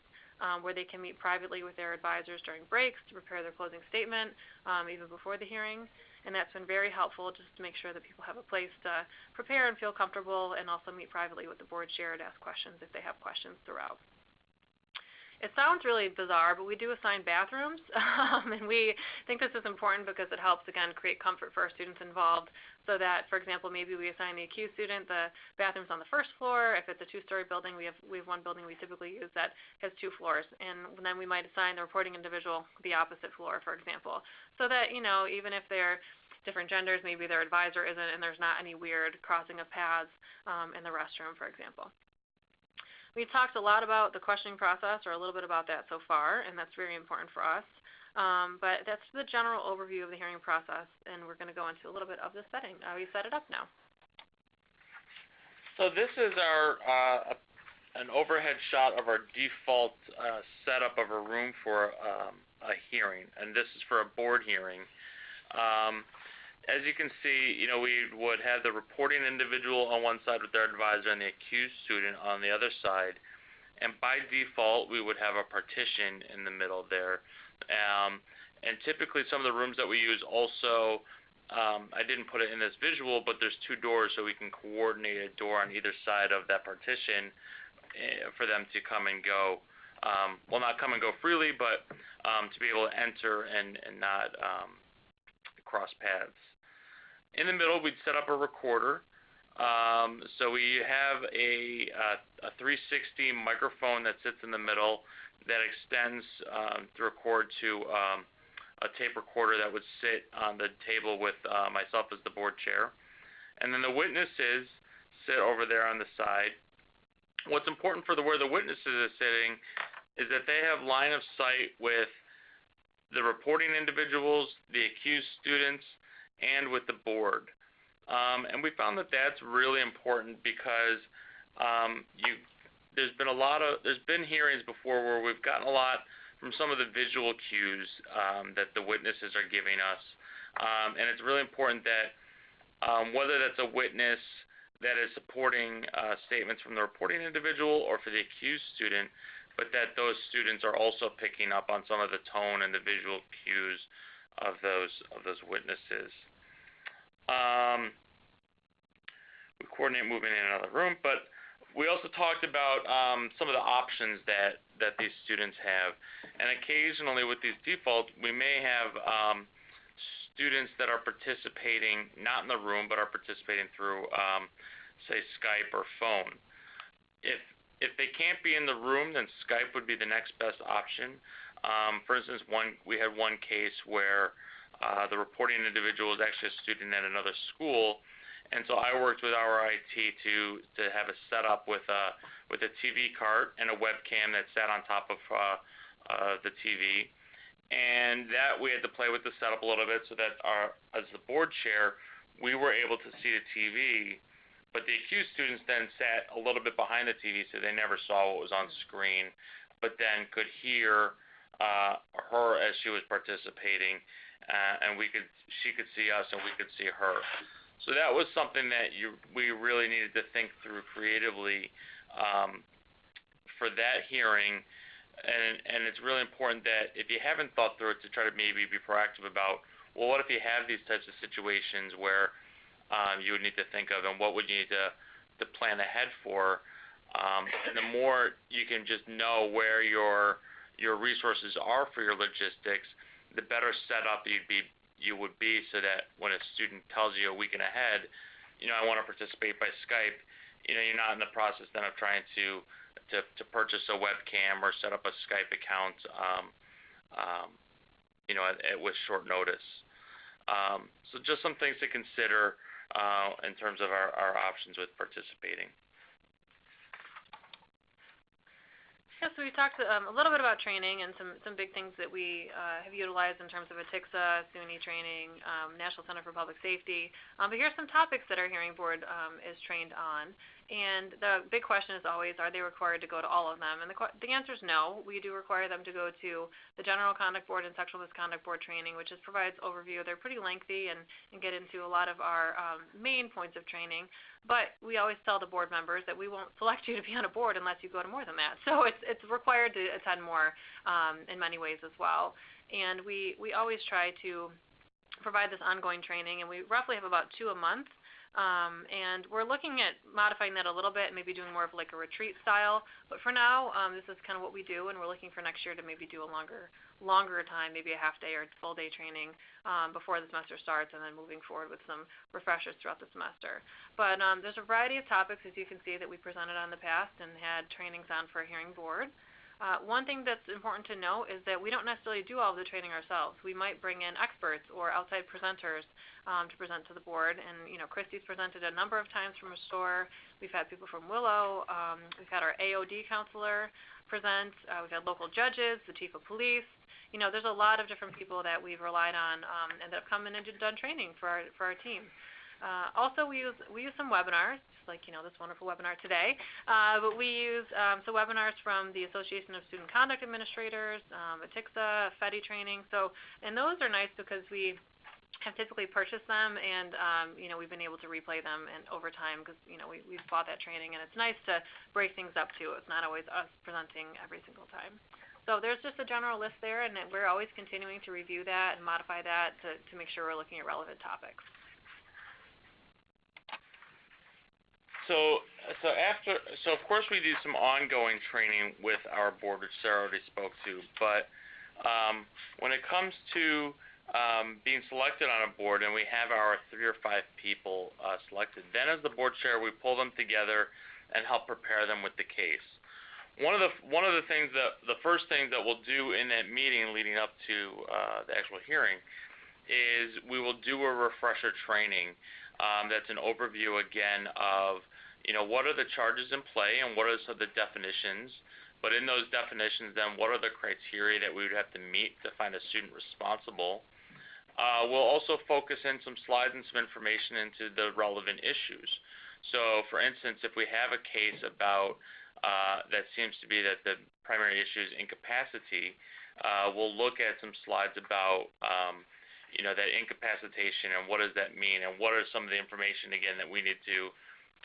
where they can meet privately with their advisors during breaks to prepare their closing statement, even before the hearing. And that's been very helpful just to make sure that people have a place to prepare and feel comfortable, and also meet privately with the board chair to ask questions if they have questions throughout. It sounds really bizarre, but we do assign bathrooms, and we think this is important because it helps, again, create comfort for our students involved so that, for example, maybe we assign the accused student the bathrooms on the first floor. If it's a 2-story building, we have one building we typically use that has 2 floors, and then we might assign the reporting individual the opposite floor, for example, so that, even if they're different genders, maybe their advisor isn't, and there's not any weird crossing of paths in the restroom, for example. We talked a lot about the questioning process, or a little bit about that so far, and that's very important for us. But that's the general overview of the hearing process, and we're going to go into a little bit of the setting. We set it up now. So this is our an overhead shot of our default setup of a room for a hearing, and this is for a board hearing. As you can see, we would have the reporting individual on one side with their advisor and the accused student on the other side. And by default, we would have a partition in the middle there. And typically some of the rooms that we use also, I didn't put it in this visual, but there's two doors so we can coordinate a door on either side of that partition for them to come and go. Well, not come and go freely, but to be able to enter and not cross paths. In the middle, we'd set up a recorder. So we have a 360 microphone that sits in the middle that extends the record to a tape recorder that would sit on the table with myself as the board chair. And then the witnesses sit over there on the side. What's important for where the witnesses are sitting is that they have line of sight with the reporting individuals, the accused students, and with the board. And we found that that's really important because there's been hearings before where we've gotten a lot from some of the visual cues that the witnesses are giving us. And it's really important that whether that's a witness that is supporting statements from the reporting individual or for the accused student, but that those students are also picking up on some of the tone and the visual cues of those witnesses. We coordinate moving in another room, but we also talked about some of the options that these students have. And occasionally with these defaults, we may have students that are participating not in the room, but are participating through, say, Skype or phone. If they can't be in the room, then Skype would be the next best option. For instance, we had one case where the reporting individual was actually a student at another school, and so I worked with our IT to have a setup with a TV cart and a webcam that sat on top of the TV, and that we had to play with the setup a little bit so that as the board chair, we were able to see the TV. But the accused students then sat a little bit behind the TV, so they never saw what was on screen, but then could hear her as she was participating, and she could see us and we could see her. So that was something that we really needed to think through creatively for that hearing, and it's really important that if you haven't thought through it, to try to maybe be proactive about, well, what if you have these types of situations where you would need to think of, and what would you need to plan ahead for? And the more you can just know where your resources are for your logistics, the better set up you would be, so that when a student tells you a week and ahead, I want to participate by Skype, you're not in the process then of trying to purchase a webcam or set up a Skype account, with short notice. So just some things to consider in terms of our options with participating. Yeah, so we talked a little bit about training and some big things that we have utilized in terms of a TICSA, SUNY training, National Center for Public Safety. But here's some topics that our hearing board is trained on. And the big question is always, are they required to go to all of them? And the answer is no. We do require them to go to the General Conduct Board and Sexual Misconduct Board training, which provides overview. They're pretty lengthy and get into a lot of our main points of training. But we always tell the board members that we won't select you to be on a board unless you go to more than that. So it's required to attend more in many ways as well. And we always try to provide this ongoing training, and we roughly have about 2 a month. And we're looking at modifying that a little bit, maybe doing more of like a retreat style. But for now, this is kind of what we do, and we're looking for next year to maybe do a longer time, maybe a half day or full day training before the semester starts, and then moving forward with some refreshers throughout the semester. But there's a variety of topics, as you can see, that we presented on in the past and had trainings on for a hearing board. One thing that's important to note is that we don't necessarily do all of the training ourselves. We might bring in experts or outside presenters to present to the board. And, Christy's presented a number of times from Restore. We've had people from Willow. We've had our AOD counselor present. We've had local judges, the chief of police. there's a lot of different people that we've relied on and that have come in and done training for our team. Also, we use some webinars, just like this wonderful webinar today. But we use some webinars from the Association of Student Conduct Administrators, ATICSA, FEDI training. And those are nice because we have typically purchased them, and we've been able to replay them and over time because we've bought that training, and it's nice to break things up too. It's not always us presenting every single time. So there's just a general list there, and we're always continuing to review that and modify that to make sure we're looking at relevant topics. So of course we do some ongoing training with our board, which Sarah already spoke to, but when it comes to being selected on a board and we have our 3 or 5 people selected, then as the board chair we pull them together and help prepare them with the case. One of the things the first thing that we'll do in that meeting leading up to the actual hearing is we will do a refresher training that's an overview again of what are the charges in play and what are some of the definitions. But in those definitions, then, what are the criteria that we would have to meet to find a student responsible? We'll also focus in some slides and some information into the relevant issues. So, for instance, if we have a case about that seems to be that the primary issue is incapacity, we'll look at some slides about that incapacitation and what does that mean and what are some of the information, again, that we need to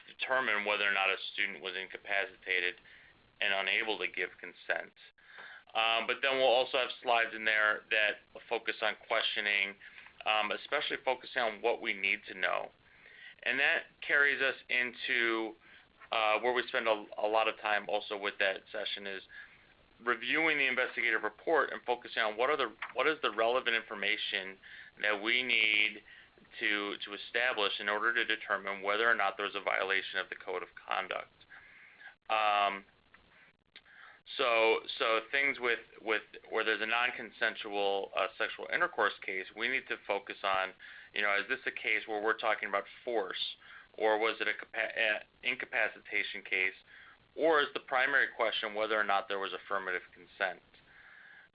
determine whether or not a student was incapacitated and unable to give consent. But then we'll also have slides in there that focus on questioning, especially focusing on what we need to know. And that carries us into where we spend a lot of time also with that session is reviewing the investigative report and focusing on what is the relevant information that we need to establish in order to determine whether or not there's a violation of the code of conduct. So things with where there's a non-consensual sexual intercourse case, we need to focus on, is this a case where we're talking about force, or was it an incapacitation case, or is the primary question whether or not there was affirmative consent?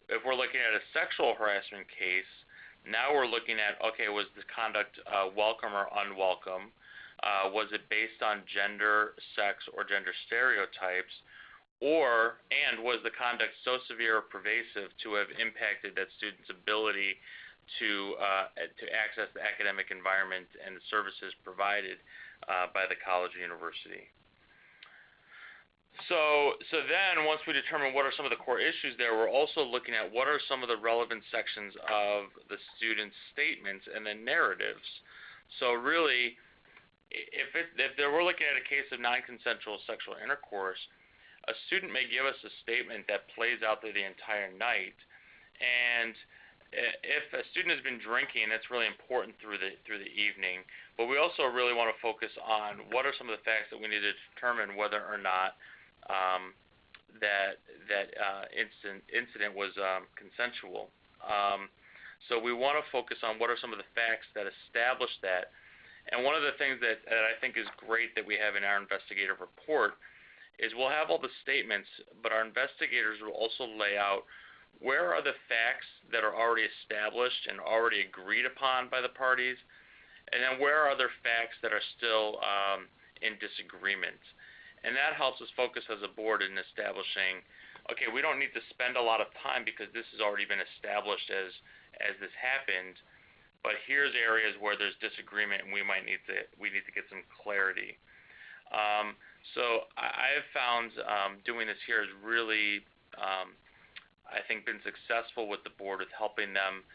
If we're looking at a sexual harassment case, now we're looking at, okay, was the conduct welcome or unwelcome? Was it based on gender, sex, or gender stereotypes? And was the conduct so severe or pervasive to have impacted that student's ability to access the academic environment and the services provided by the college or university? So then once we determine what are some of the core issues there, we're also looking at what are some of the relevant sections of the student's statements and then narratives. So really, if we're looking at a case of non-consensual sexual intercourse, a student may give us a statement that plays out through the entire night, and if a student has been drinking, that's really important through the evening. But we also really want to focus on what are some of the facts that we need to determine whether or not that incident was consensual. So we want to focus on what are some of the facts that establish that. And one of the things that I think is great that we have in our investigative report is we'll have all the statements, but our investigators will also lay out where are the facts that are already established and already agreed upon by the parties, and then where are there facts that are still in disagreement. And that helps us focus as a board in establishing, okay, we don't need to spend a lot of time because this has already been established as this happened, but here's areas where there's disagreement and we need to get some clarity. So I have found doing this here has really, I think, been successful with the board with helping them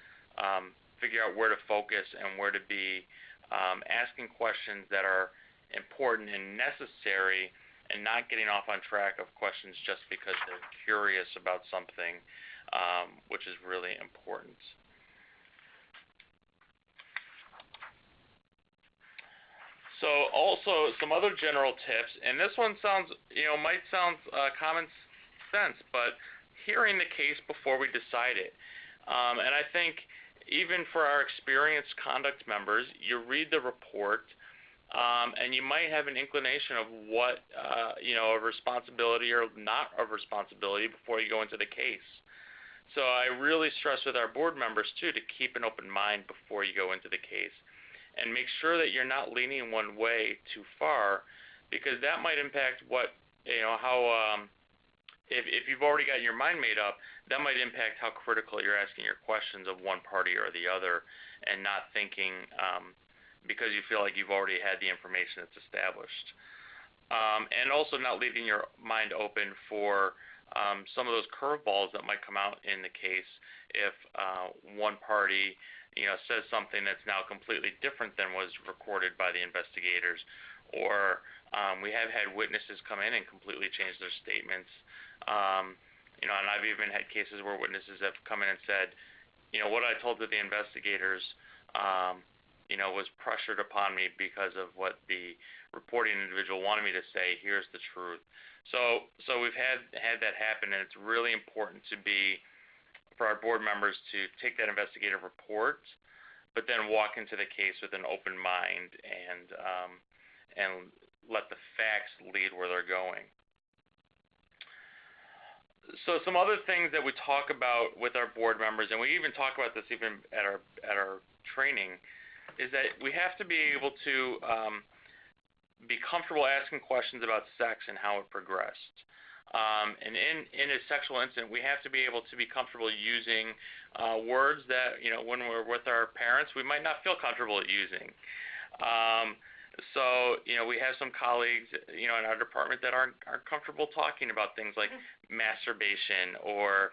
figure out where to focus and where to be asking questions that are important and necessary, and not getting off on track of questions just because they're curious about something, which is really important. So also some other general tips, and this one sounds, might sound common sense, but hearing the case before we decide it. And I think even for our experienced conduct members, you read the report, and you might have an inclination of what, a responsibility or not a responsibility before you go into the case. So I really stress with our board members too to keep an open mind before you go into the case, and make sure that you're not leaning one way too far, because that might impact what how if you've already got your mind made up, that might impact how critical you're asking your questions of one party or the other, and not thinking because you feel like you've already had the information that's established. And also not leaving your mind open for some of those curveballs that might come out in the case if one party says something that's now completely different than was recorded by the investigators, or we have had witnesses come in and completely change their statements. And I've even had cases where witnesses have come in and said, what I told to the investigators, was pressured upon me because of what the reporting individual wanted me to say. Here's the truth. So we've had that happen, and it's really important for our board members to take that investigative report, but then walk into the case with an open mind and let the facts lead where they're going. So some other things that we talk about with our board members, and we even talk about this even at our training, is that we have to be able to be comfortable asking questions about sex and how it progressed. And in a sexual incident, we have to be able to be comfortable using words that, when we're with our parents, we might not feel comfortable using. So, we have some colleagues, in our department that aren't comfortable talking about things like masturbation or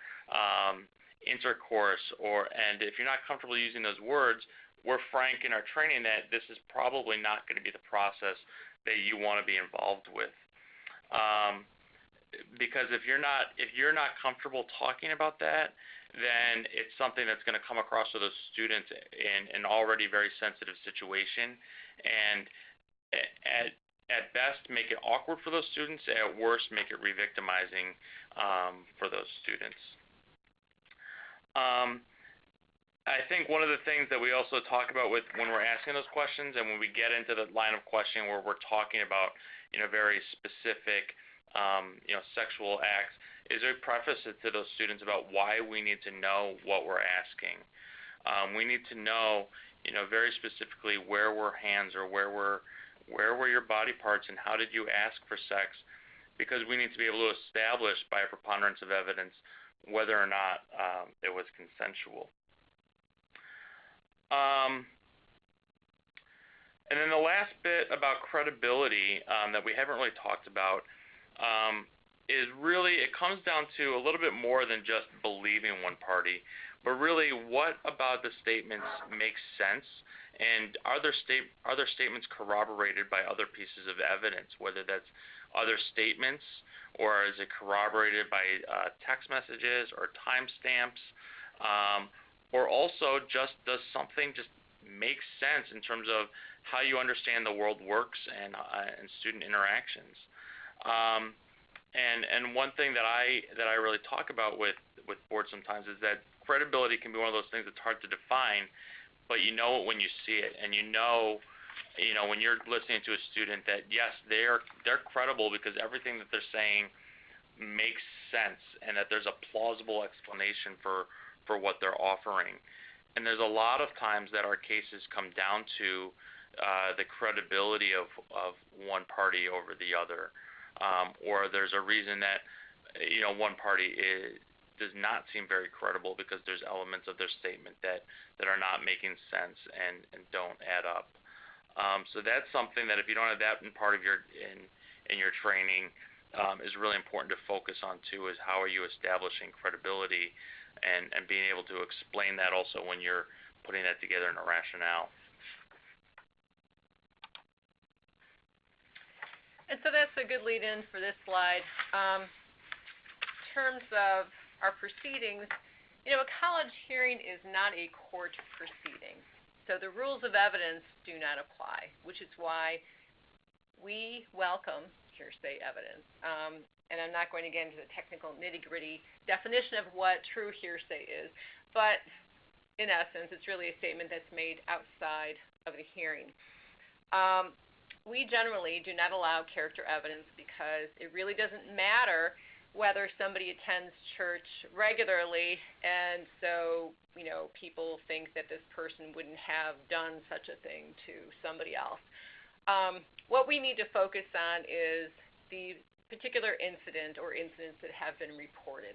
intercourse, and if you're not comfortable using those words, we're frank in our training that this is probably not going to be the process that you want to be involved with. Because if you're not comfortable talking about that, then it's something that's going to come across to those students in an already very sensitive situation, and at best make it awkward for those students, at worst make it re-victimizing for those students. I think one of the things that we also talk about when we're asking those questions, and when we get into the line of questioning where we're talking about very specific sexual acts, is we preface it to those students about why we need to know what we're asking. We need to know very specifically where were hands, or where were your body parts, and how did you ask for sex, because we need to be able to establish by a preponderance of evidence whether or not it was consensual. And then the last bit about credibility that we haven't really talked about is really, it comes down to a little bit more than just believing one party, but really what about the statements makes sense, and are their statements corroborated by other pieces of evidence, whether that's other statements, or is it corroborated by text messages or timestamps, or also just does something just make sense in terms of how you understand the world works and student interactions. And one thing that I really talk about with boards sometimes is that credibility can be one of those things that's hard to define, but you know it when you see it, and when you're listening to a student that yes, they're credible because everything that they're saying makes sense, and that there's a plausible explanation for what they're offering. And there's a lot of times that our cases come down to the credibility of one party over the other, or there's a reason that one party does not seem very credible because there's elements of their statement that are not making sense and don't add up. So that's something that if you don't have that in part of your training, is really important to focus on too, is how are you establishing credibility and being able to explain that also when you're putting that together in a rationale. And so that's a good lead-in for this slide. In terms of our proceedings, a college hearing is not a court proceeding. So the rules of evidence do not apply, which is why we welcome hearsay evidence. And I'm not going to get into the technical nitty-gritty definition of what true hearsay is, but in essence, it's really a statement that's made outside of the hearing. We generally do not allow character evidence because it really doesn't matter whether somebody attends church regularly, and so, people think that this person wouldn't have done such a thing to somebody else. What we need to focus on is the particular incident or incidents that have been reported.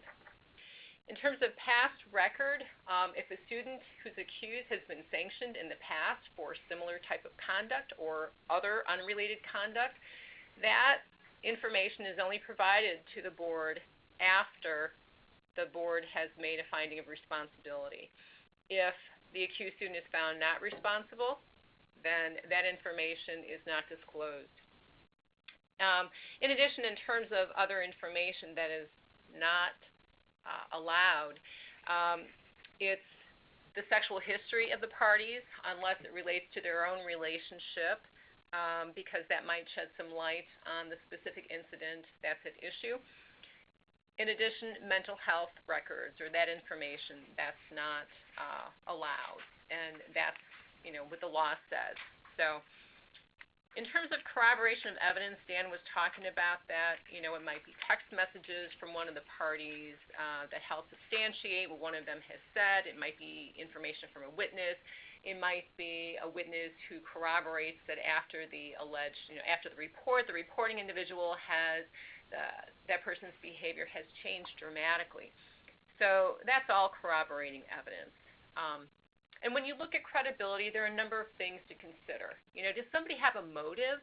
In terms of past record, if a student who's accused has been sanctioned in the past for similar type of conduct or other unrelated conduct, that information is only provided to the board after the board has made a finding of responsibility. If the accused student is found not responsible, then that information is not disclosed. In addition, in terms of other information that is not allowed, it's the sexual history of the parties, unless it relates to their own relationship, because that might shed some light on the specific incident that's at issue. In addition, mental health records or that information, that's not allowed, and that's what the law says. So in terms of corroboration of evidence, Dan was talking about that. It might be text messages from one of the parties that help substantiate what one of them has said. It might be information from a witness. It might be a witness who corroborates that after the alleged, after the report, the reporting individual has that person's behavior has changed dramatically. So that's all corroborating evidence. And when you look at credibility, there are a number of things to consider. Does somebody have a motive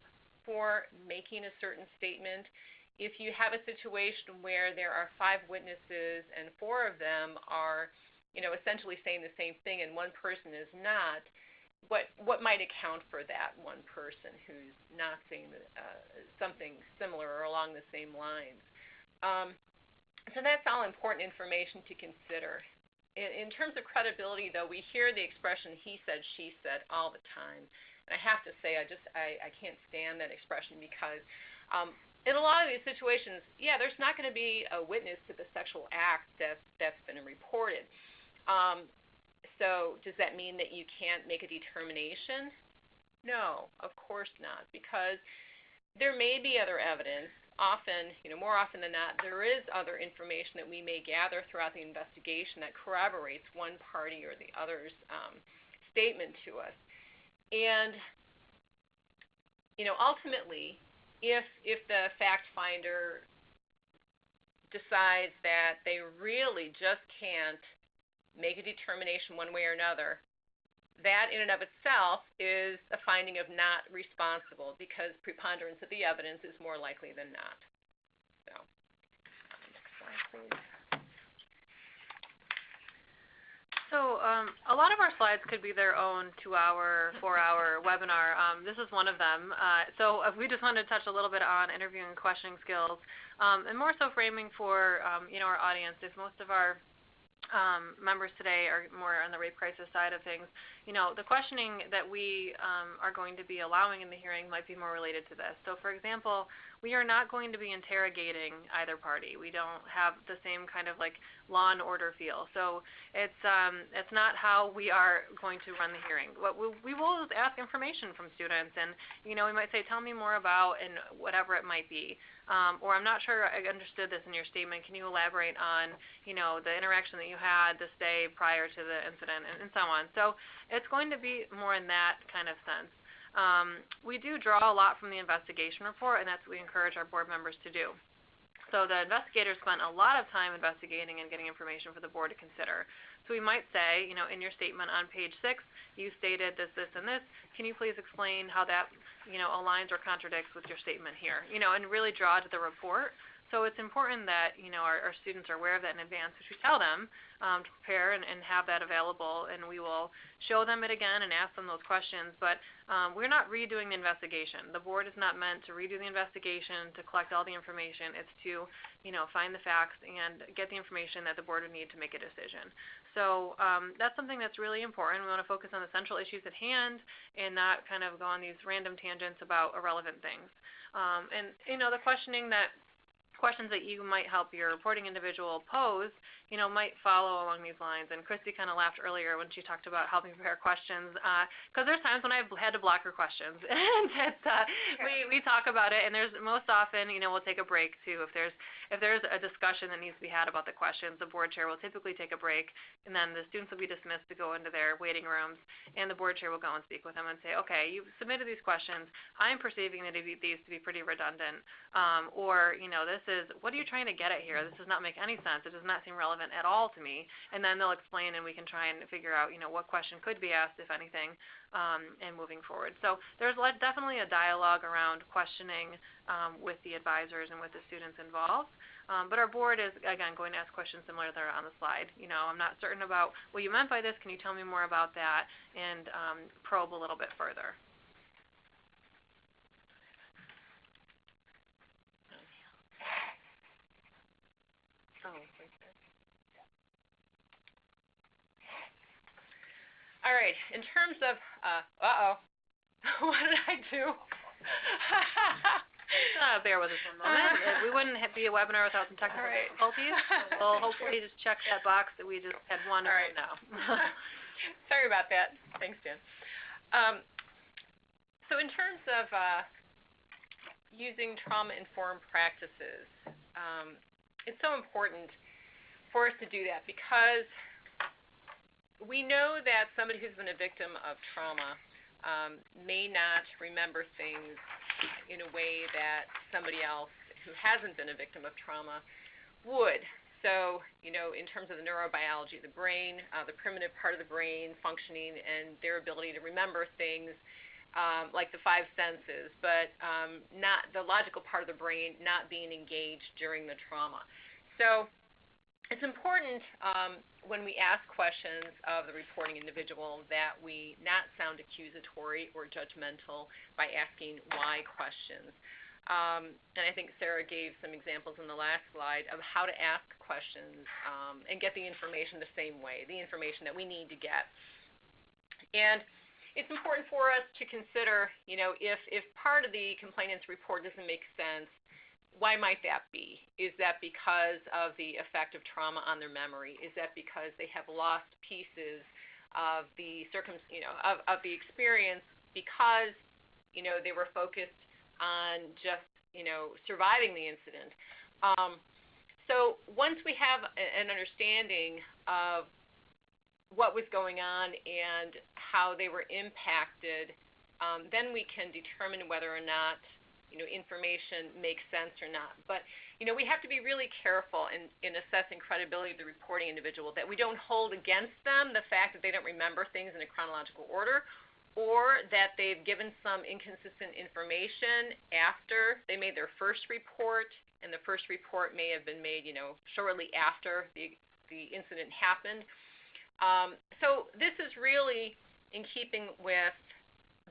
for making a certain statement? If you have a situation where there are 5 witnesses and 4 of them are, essentially saying the same thing and one person is not, what might account for that one person who's not saying something similar or along the same lines? So that's all important information to consider. In terms of credibility, though, we hear the expression he said, she said all the time. And I have to say, I can't stand that expression because in a lot of these situations, there's not going to be a witness to the sexual act that's been reported. So does that mean that you can't make a determination? No, of course not, because there may be other evidence. Often, more often than not, there is other information that we may gather throughout the investigation that corroborates one party or the other's statement to us. And, ultimately, if the fact finder decides that they really just can't make a determination one way or another, that in and of itself is a finding of not responsible because preponderance of the evidence is more likely than not. So, next slide, please. So a lot of our slides could be their own 2-hour, 4-hour webinar. This is one of them. So we just wanted to touch a little bit on interviewing and questioning skills, and more so framing for our audience. If most of our members today are more on the rape crisis side of things, the questioning that we are going to be allowing in the hearing might be more related to this. So for example, we are not going to be interrogating either party. We don't have the same kind of like law and order feel. So it's not how we are going to run the hearing. What we will is ask information from students, and we might say, tell me more about, and whatever it might be. Or I'm not sure I understood this in your statement. Can you elaborate on, the interaction that you had this day prior to the incident, and so on. So it's going to be more in that kind of sense. We do draw a lot from the investigation report, and that's what we encourage our board members to do. So the investigators spent a lot of time investigating and getting information for the board to consider. So we might say, in your statement on page 6, you stated this, this, and this. Can you please explain how that, aligns or contradicts with your statement here? And really draw to the report. So it's important that, our students are aware of that in advance, which we tell them to prepare and have that available, and we will show them it again and ask them those questions. But we're not redoing the investigation. The board is not meant to redo the investigation, to collect all the information. It's to, find the facts and get the information that the board would need to make a decision. So that's something that's really important. We want to focus on the central issues at hand and not kind of go on these random tangents about irrelevant things. And, the questioning that questions that you might help your reporting individual pose, might follow along these lines. And Christy kind of laughed earlier when she talked about helping prepare questions, because there's times when I've had to block her questions, and we talk about it. And there's most often, we'll take a break too. If there's a discussion that needs to be had about the questions, the board chair will typically take a break, and then the students will be dismissed to go into their waiting rooms, and the board chair will go and speak with them and say, okay, you've submitted these questions. I'm perceiving these to be pretty redundant, or this is, what are you trying to get at here? This does not make any sense. It does not seem relevant at all to me. And then they'll explain, and we can try and figure out, what question could be asked, if anything, and moving forward. So there's definitely a dialogue around questioning with the advisors and with the students involved. But our board is, again, going to ask questions similar that are on the slide. I'm not certain about what you meant by this. Can you tell me more about that? And probe a little bit further. All right, in terms of, what did I do? Bear with us one moment. We wouldn't be a webinar without some technical difficulties. So we'll hopefully just check that box that we just had one right now. Sorry about that. Thanks, Dan. So in terms of using trauma-informed practices, it's so important for us to do that because we know that somebody who's been a victim of trauma may not remember things in a way that somebody else who hasn't been a victim of trauma would. So, in terms of the neurobiology of the brain, the primitive part of the brain functioning and their ability to remember things like the five senses, but not the logical part of the brain not being engaged during the trauma. So it's important when we ask questions of the reporting individual that we not sound accusatory or judgmental by asking why questions. And I think Sarah gave some examples in the last slide of how to ask questions and get the information the same way, the information that we need to get. And it's important for us to consider, if part of the complainant's report doesn't make sense, why might that be? Is that because of the effect of trauma on their memory? Is that because they have lost pieces of the of the experience because they were focused on just surviving the incident? So once we have an understanding of what was going on and how they were impacted, then we can determine whether or not information makes sense or not. But, we have to be really careful in assessing credibility of the reporting individual, that we don't hold against them the fact that they don't remember things in a chronological order, or that they've given some inconsistent information after they made their first report, and the first report may have been made, shortly after the incident happened. So this is really in keeping with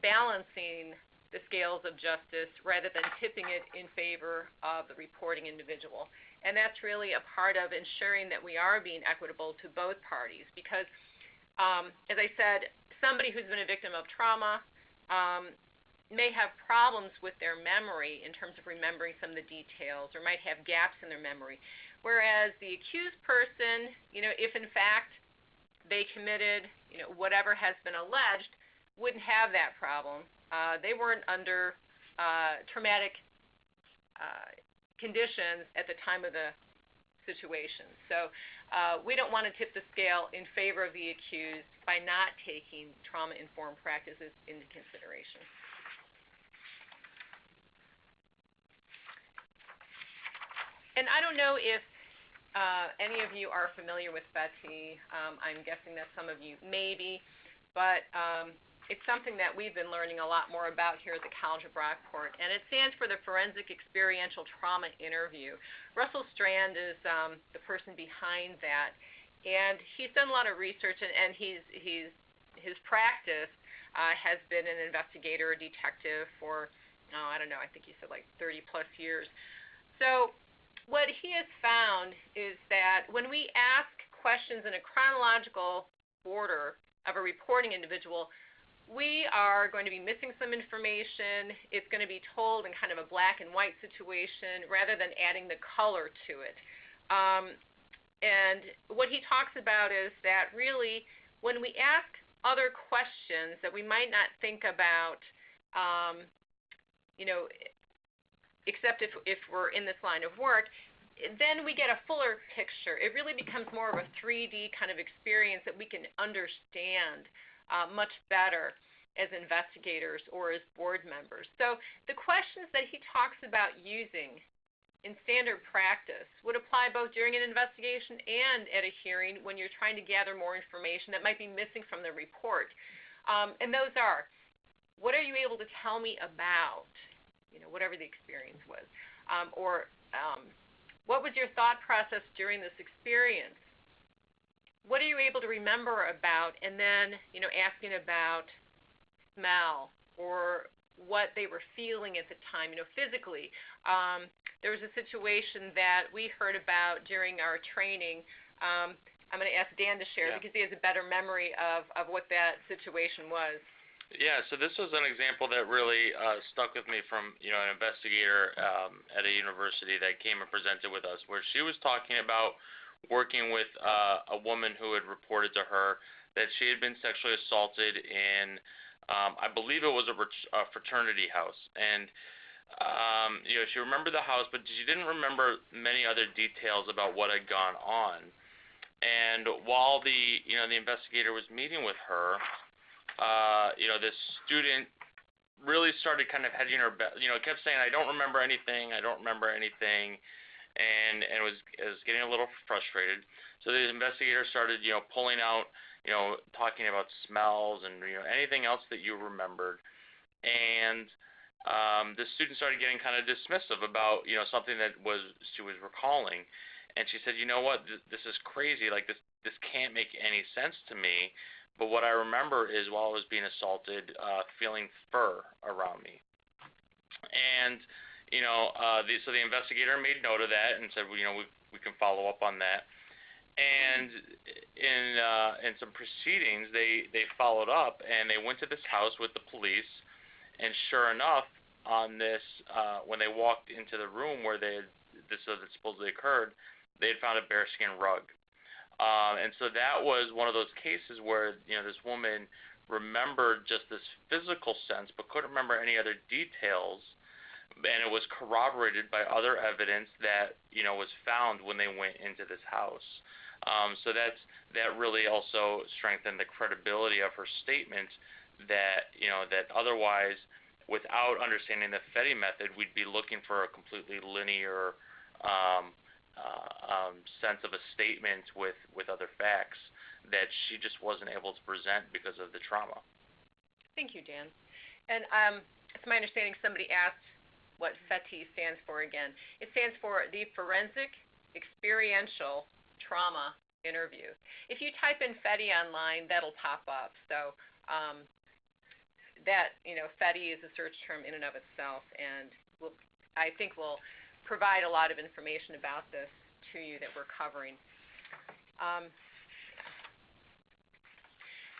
balancing the scales of justice rather than tipping it in favor of the reporting individual. And that's really a part of ensuring that we are being equitable to both parties because, as I said, somebody who's been a victim of trauma may have problems with their memory in terms of remembering some of the details or might have gaps in their memory. Whereas the accused person, if in fact they committed, whatever has been alleged, wouldn't have that problem. They weren't under traumatic conditions at the time of the situation. So we don't want to tip the scale in favor of the accused by not taking trauma-informed practices into consideration. And I don't know if any of you are familiar with FETI. I'm guessing that some of you may be, but it's something that we've been learning a lot more about here at the College of Brockport, and it stands for the Forensic Experiential Trauma Interview. Russell Strand is the person behind that, and he's done a lot of research, and his practice has been an investigator or detective for, I don't know, I think he said like 30-plus years. So what he has found is that when we ask questions in a chronological order of a reporting individual, we are going to be missing some information. It's going to be told in kind of a black and white situation rather than adding the color to it. And what he talks about is that really when we ask other questions that we might not think about, except if we're in this line of work, then we get a fuller picture. It really becomes more of a 3D kind of experience that we can understand much better as investigators or as board members. So the questions that he talks about using in standard practice would apply both during an investigation and at a hearing when you're trying to gather more information that might be missing from the report. And those are, what are you able to tell me about, whatever the experience was? What was your thought process during this experience? What are you able to remember about? And then, asking about smell or what they were feeling at the time, physically. There was a situation that we heard about during our training. I'm going to ask Dan to share because he has a better memory of what that situation was. Yeah, so this was an example that really stuck with me from an investigator at a university that came and presented with us, where she was talking about working with a woman who had reported to her that she had been sexually assaulted in, I believe it was a fraternity house, and she remembered the house, but she didn't remember many other details about what had gone on. And while the investigator was meeting with her, this student really started kind of hedging her bet, kept saying, I don't remember anything, and was getting a little frustrated. So the investigator started, pulling out, talking about smells and, anything else that you remembered. And the student started getting kind of dismissive about, something that she was recalling. And she said, you know what, this is crazy, like this can't make any sense to me. But what I remember is while I was being assaulted, feeling fur around me. And, so the investigator made note of that and said, we can follow up on that. And in some proceedings, they followed up and they went to this house with the police. And sure enough, on this, when they walked into the room where this had supposedly occurred, they had found a bearskin rug. And so that was one of those cases where, this woman remembered just this physical sense but couldn't remember any other details, and it was corroborated by other evidence that, was found when they went into this house. So that really also strengthened the credibility of her statement that, that otherwise, without understanding the FETI method, we'd be looking for a completely linear sense of a statement with other facts that she just wasn't able to present because of the trauma. Thank you, Dan. And it's my understanding somebody asked what FETI stands for again. It stands for the Forensic Experiential Trauma Interview. If you type in FETI online, that'll pop up. So FETI is a search term in and of itself, and I think we'll provide a lot of information about this to you that we're covering.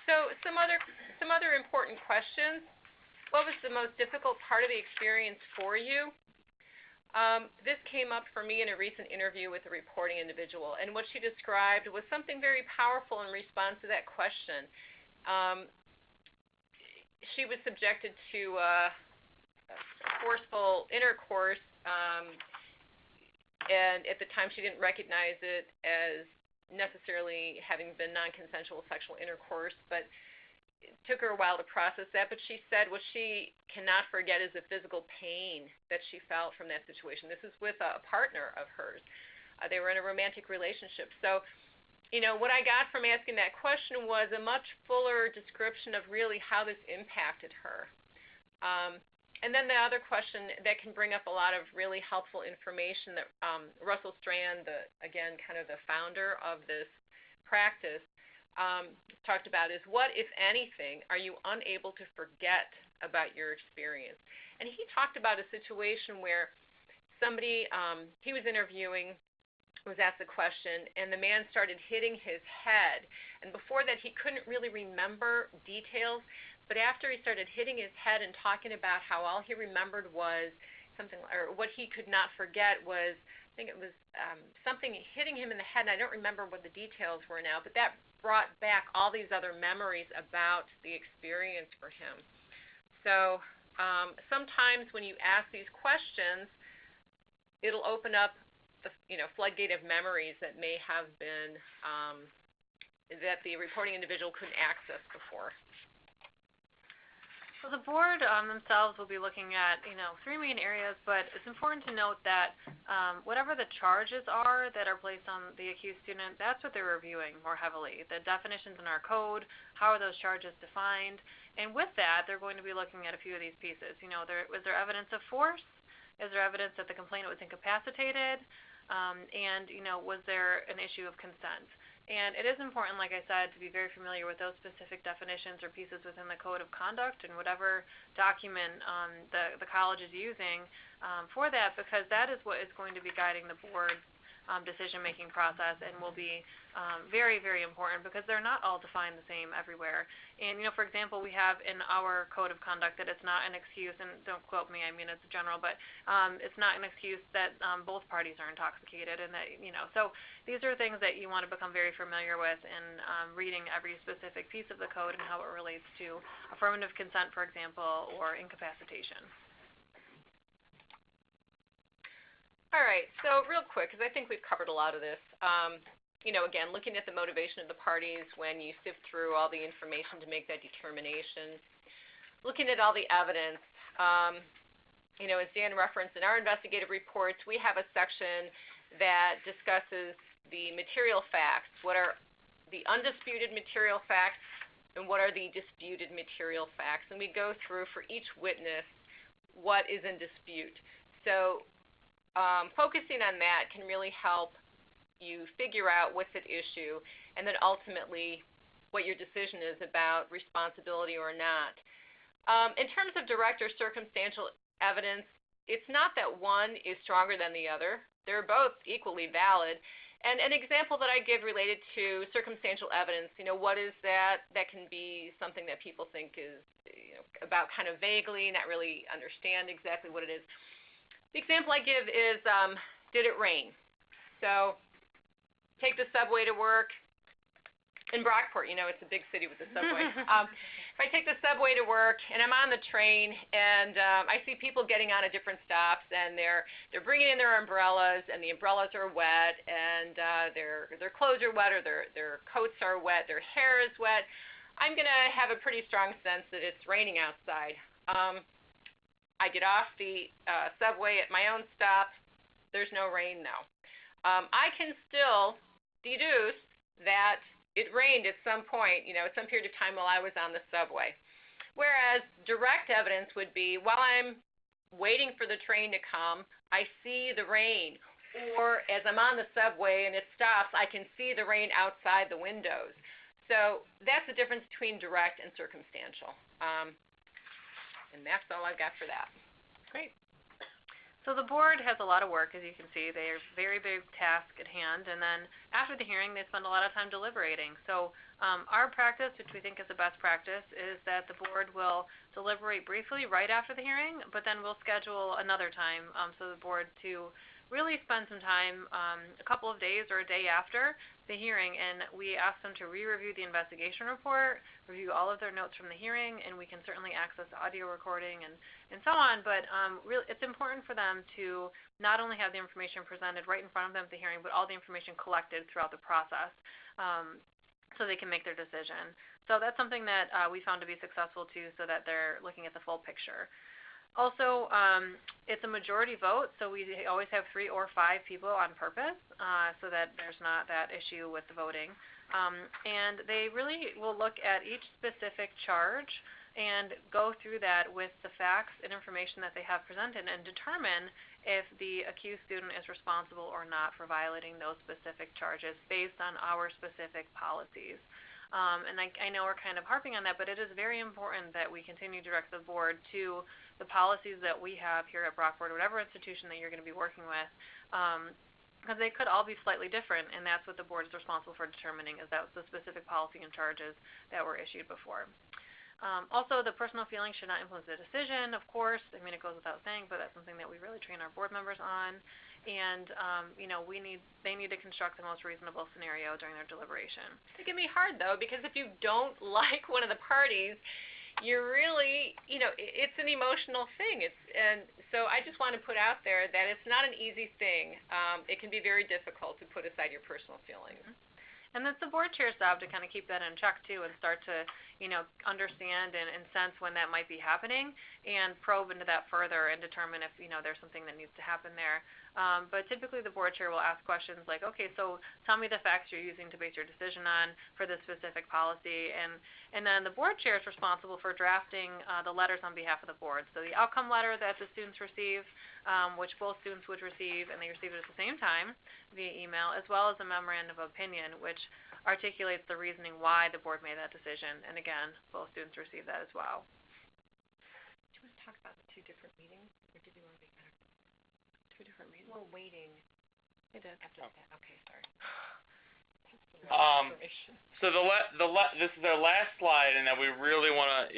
So some other important questions. What was the most difficult part of the experience for you? This came up for me in a recent interview with a reporting individual, and what she described was something very powerful in response to that question. She was subjected to forceful intercourse, and at the time she didn't recognize it as necessarily having been non-consensual sexual intercourse, but it took her a while to process that. But she said what she cannot forget is the physical pain that she felt from that situation. This is with a partner of hers. They were in a romantic relationship. So, what I got from asking that question was a much fuller description of really how this impacted her. And then the other question that can bring up a lot of really helpful information that Russell Strand, again, kind of the founder of this practice, talked about is what, if anything, are you unable to forget about your experience? And he talked about a situation where somebody he was interviewing was asked a question, and the man started hitting his head. And before that, he couldn't really remember details, But after he started hitting his head and talking about how all he remembered was something, or what he could not forget was, I think it was something hitting him in the head, and I don't remember what the details were now, but that brought back all these other memories about the experience for him. So sometimes when you ask these questions, it'll open up the floodgate of memories that may have been that the reporting individual couldn't access before. So the board themselves will be looking at, three main areas, but it's important to note that whatever the charges are that are placed on the accused student, that's what they're reviewing more heavily. The definitions in our code, how are those charges defined, and with that, they're going to be looking at a few of these pieces. Was there evidence of force? Is there evidence that the complainant was incapacitated? And was there an issue of consent? And it is important, like I said, to be very familiar with those specific definitions or pieces within the Code of Conduct and whatever document the college is using for that, because that is what is going to be guiding the board's decision-making process and will be very, very important because they're not all defined the same everywhere. And, for example, we have in our Code of Conduct that it's not an excuse, and don't quote me, I mean it's general, but it's not an excuse that both parties are intoxicated, and that, so these are things that you want to become very familiar with in reading every specific piece of the code and how it relates to affirmative consent, for example, or incapacitation. All right, so real quick, because I think we've covered a lot of this, again, looking at the motivation of the parties when you sift through all the information to make that determination, looking at all the evidence, as Dan referenced in our investigative reports, we have a section that discusses the material facts, what are the undisputed material facts, and what are the disputed material facts, and we go through for each witness what is in dispute. So focusing on that can really help you figure out what's at issue and then ultimately what your decision is about responsibility or not. In terms of direct or circumstantial evidence, it's not that one is stronger than the other. They're both equally valid. And an example that I give related to circumstantial evidence, what is that? That can be something that people think is about kind of vaguely, not really understand exactly what it is. The example I give is, did it rain? So take the subway to work. In Brockport, it's a big city with the subway. If I take the subway to work and I'm on the train and I see people getting on at different stops and they're bringing in their umbrellas and the umbrellas are wet and their clothes are wet or their coats are wet, their hair is wet, I'm going to have a pretty strong sense that it's raining outside. I get off the subway at my own stop. There's no rain now. I can still deduce that it rained at some point, at some period of time while I was on the subway. Whereas direct evidence would be, while I'm waiting for the train to come, I see the rain. Or as I'm on the subway and it stops, I can see the rain outside the windows. So that's the difference between direct and circumstantial. And that's all I've got for that. Great. So the board has a lot of work, as you can see. They have a very big task at hand, and then after the hearing, they spend a lot of time deliberating. So our practice, which we think is the best practice, is that the board will deliberate briefly right after the hearing, but then we'll schedule another time so the board to really spend some time, a couple of days or a day after the hearing, and we ask them to re-review the investigation report, review all of their notes from the hearing, and we can certainly access the audio recording and so on. But really, it's important for them to not only have the information presented right in front of them at the hearing, but all the information collected throughout the process so they can make their decision. So that's something that we found to be successful too, so that they're looking at the full picture. Also, it's a majority vote, so we always have 3 or 5 people on purpose so that there's not that issue with the voting. And they really will look at each specific charge and go through that with the facts and information that they have presented and determine if the accused student is responsible or not for violating those specific charges based on our specific policies. And I know we're kind of harping on that, but it is very important that we continue to direct the board to the policies that we have here at Brockport, whatever institution that you're going to be working with, because they could all be slightly different, and that's what the board is responsible for determining, is that the specific policy and charges that were issued before. Also, the personal feelings should not influence the decision, of course. I mean, it goes without saying, but that's something that we really train our board members on. And, they need to construct the most reasonable scenario during their deliberation. It can be hard, though, because if you don't like one of the parties, you're really, it's an emotional thing. And so I just want to put out there that it's not an easy thing. It can be very difficult to put aside your personal feelings. Mm-hmm. And it's the board chair's job to kind of keep that in check, too, and start to, understand and sense when that might be happening and probe into that further and determine if, there's something that needs to happen there. But typically the board chair will ask questions like, okay, so tell me the facts you're using to base your decision on for this specific policy. And then the board chair is responsible for drafting the letters on behalf of the board. So the outcome letter that the students receive, which both students would receive, and they receive it at the same time via email, as well as a memorandum of opinion, which articulates the reasoning why the board made that decision. And again, both students receive that as well. Do you want to talk about the two different meetings, or did you want to make that? Two different meetings? We're waiting. It did. After that. Okay, sorry. So this is our last slide, and that we really want to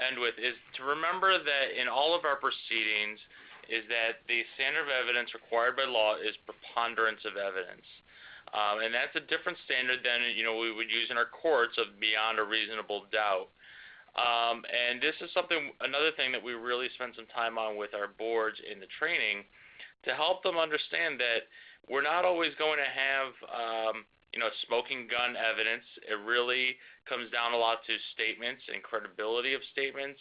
end with is to remember that in all of our proceedings is that the standard of evidence required by law is preponderance of evidence, and that's a different standard than we would use in our courts of beyond a reasonable doubt. And this is another thing that we really spend some time on with our boards in the training to help them understand that we're not always going to have smoking gun evidence. It really comes down a lot to statements and credibility of statements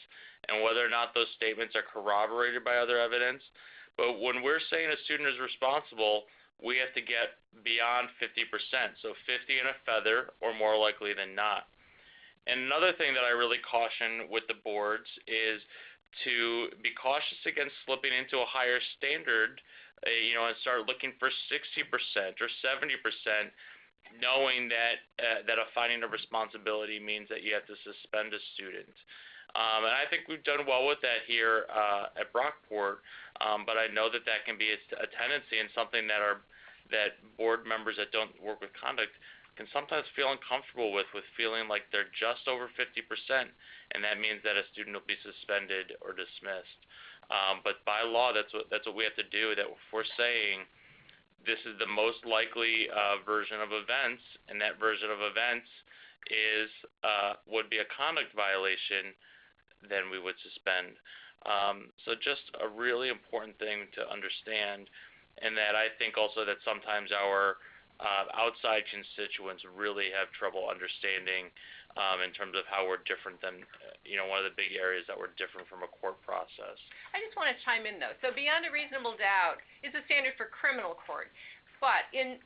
and whether or not those statements are corroborated by other evidence. But when we're saying a student is responsible, we have to get beyond 50%, so 50 and a feather or more likely than not. And another thing that I really caution with the boards is to be cautious against slipping into a higher standard, and start looking for 60% or 70%, knowing that a finding of responsibility means that you have to suspend a student. And I think we've done well with that here at Brockport, but I know that can be a tendency and something that board members that don't work with conduct can sometimes feel uncomfortable with feeling like they're just over 50%, and that means that a student will be suspended or dismissed. But by law, that's what we have to do. That if we're saying this is the most likely version of events, and that version of events would be a conduct violation, then we would suspend. So just a really important thing to understand, and that I think also that sometimes our outside constituents really have trouble understanding in terms of how we're different than, one of the big areas that we're different from a court process. I just want to chime in, though. So beyond a reasonable doubt is a standard for criminal court. But in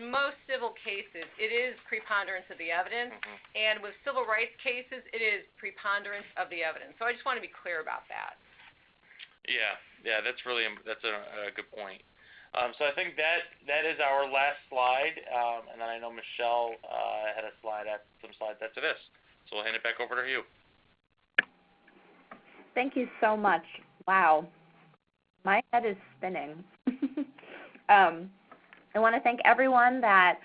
most civil cases, it is preponderance of the evidence. Mm-hmm. And with civil rights cases, it is preponderance of the evidence. So I just want to be clear about that. Yeah, that's a good point. So I think that is our last slide, and then I know Michelle had some slides after this. So we'll hand it back over to you. Thank you so much. Wow. My head is spinning. I want to thank everyone that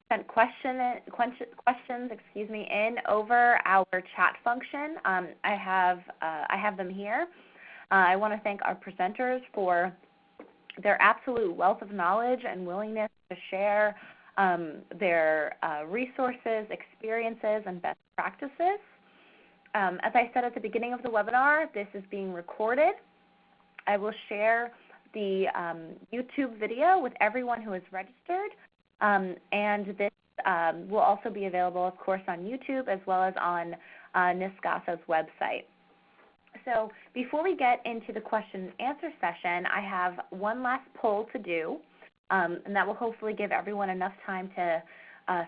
sent questions in over our chat function. I have them here. I want to thank our presenters for their absolute wealth of knowledge and willingness to share their resources, experiences, and best practices. As I said at the beginning of the webinar, this is being recorded. I will share the YouTube video with everyone who is registered, and this will also be available, of course, on YouTube as well as on NISCASA's website. So before we get into the question and answer session, I have one last poll to do, and that will hopefully give everyone enough time to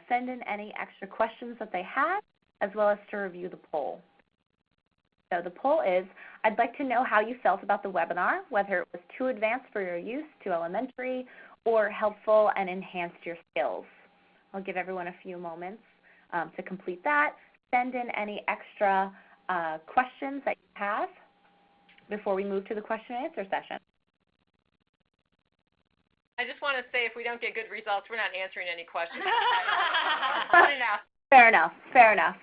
send in any extra questions that they have, as well as to review the poll. So the poll is, I'd like to know how you felt about the webinar, whether it was too advanced for your use, too elementary, or helpful and enhanced your skills. I'll give everyone a few moments to complete that. Send in any extra questions that you have before we move to the question and answer session. I just want to say if we don't get good results, we're not answering any questions. Signing out. Fair enough. Fair enough.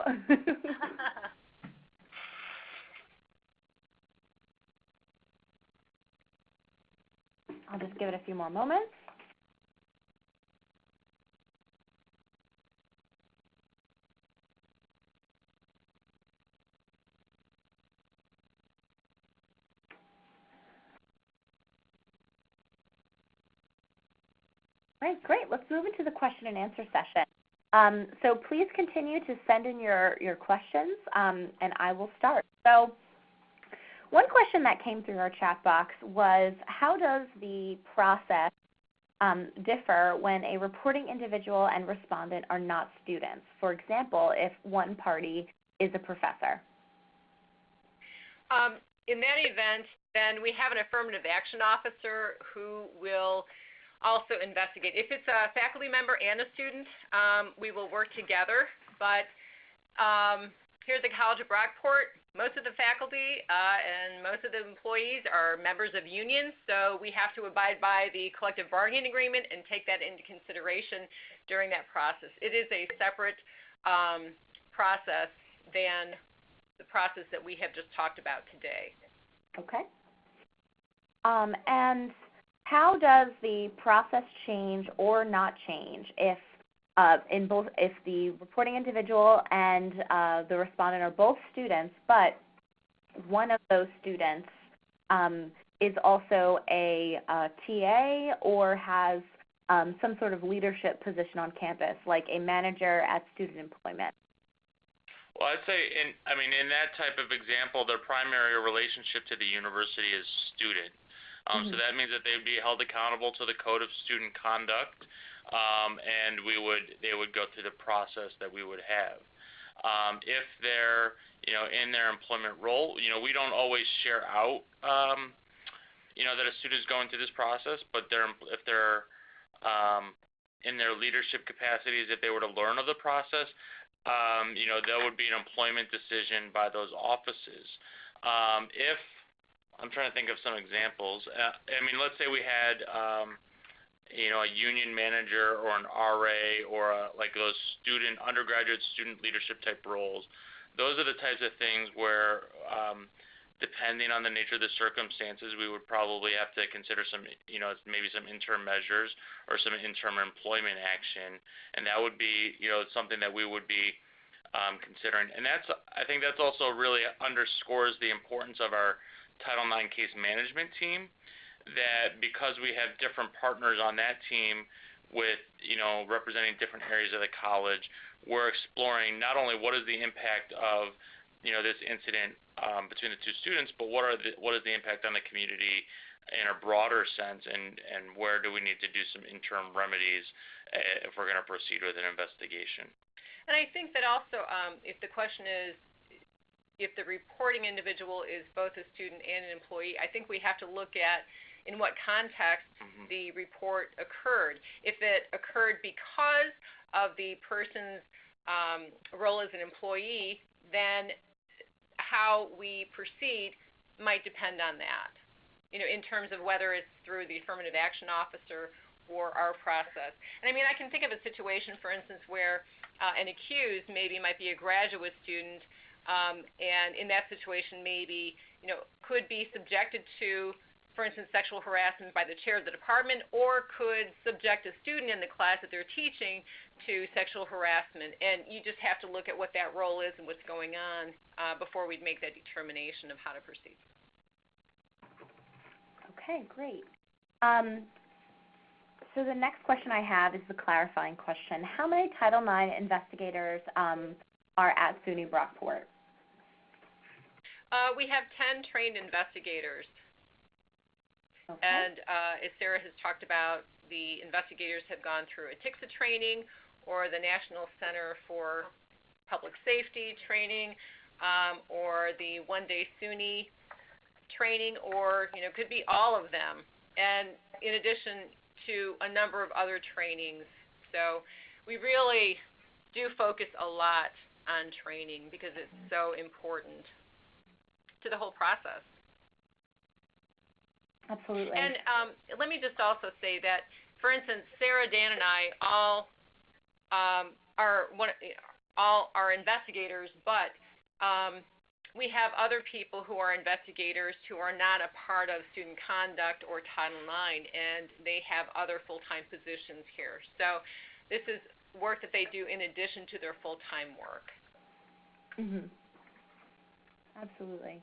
I'll just give it a few more moments. All right, great. Let's move into the question and answer session. So please continue to send in your questions, and I will start. So one question that came through our chat box was, how does the process differ when a reporting individual and respondent are not students? For example, if one party is a professor. In that event, then we have an affirmative action officer who will also investigate. If it's a faculty member and a student, we will work together. But here at the College of Brockport, most of the faculty and most of the employees are members of unions, so we have to abide by the collective bargaining agreement and take that into consideration during that process. It is a separate process than the process that we have just talked about today. Okay. And how does the process change or not change if if the reporting individual and the respondent are both students, but one of those students is also a TA or has some sort of leadership position on campus, like a manager at student employment? Well, I'd say, in that type of example, their primary relationship to the university is student. So that means that they'd be held accountable to the Code of Student Conduct, and they would go through the process that we would have. If they're, in their employment role, we don't always share out, that a student is going through this process, but if they're in their leadership capacities, if they were to learn of the process, that would be an employment decision by those offices. If I'm trying to think of some examples. Let's say we had, a union manager or an RA or like those undergraduate student leadership type roles. Those are the types of things where, depending on the nature of the circumstances, we would probably have to consider some, maybe some interim measures or some interim employment action, and that would be, something that we would be considering. And I think that's also really underscores the importance of our Title IX case management team, that because we have different partners on that team with, representing different areas of the college, we're exploring not only what is the impact of, this incident between the two students, but what is the impact on the community in a broader sense, and where do we need to do some interim remedies if we're going to proceed with an investigation. And I think that also, if the question is, if the reporting individual is both a student and an employee, I think we have to look at in what context the report occurred. If it occurred because of the person's role as an employee, then how we proceed might depend on that, in terms of whether it's through the affirmative action officer or our process. And I can think of a situation, for instance, where an accused maybe might be a graduate student, and in that situation maybe, could be subjected to, for instance, sexual harassment by the chair of the department, or could subject a student in the class that they're teaching to sexual harassment. And you just have to look at what that role is and what's going on before we'd make that determination of how to proceed. Okay, great. So the next question I have is the clarifying question. How many Title IX investigators are at SUNY Brockport? We have 10 trained investigators. Okay. And as Sarah has talked about, the investigators have gone through a TICSA training or the National Center for Public Safety training, or the one-day SUNY training, or could be all of them. And in addition to a number of other trainings. So we really do focus a lot on training because it's so important to the whole process. Absolutely. And let me just also say that, for instance, Sarah, Dan, and I all all are investigators, but we have other people who are investigators who are not a part of student conduct or Title IX, and they have other full-time positions here. So this is work that they do in addition to their full-time work. Mm-hmm. Absolutely.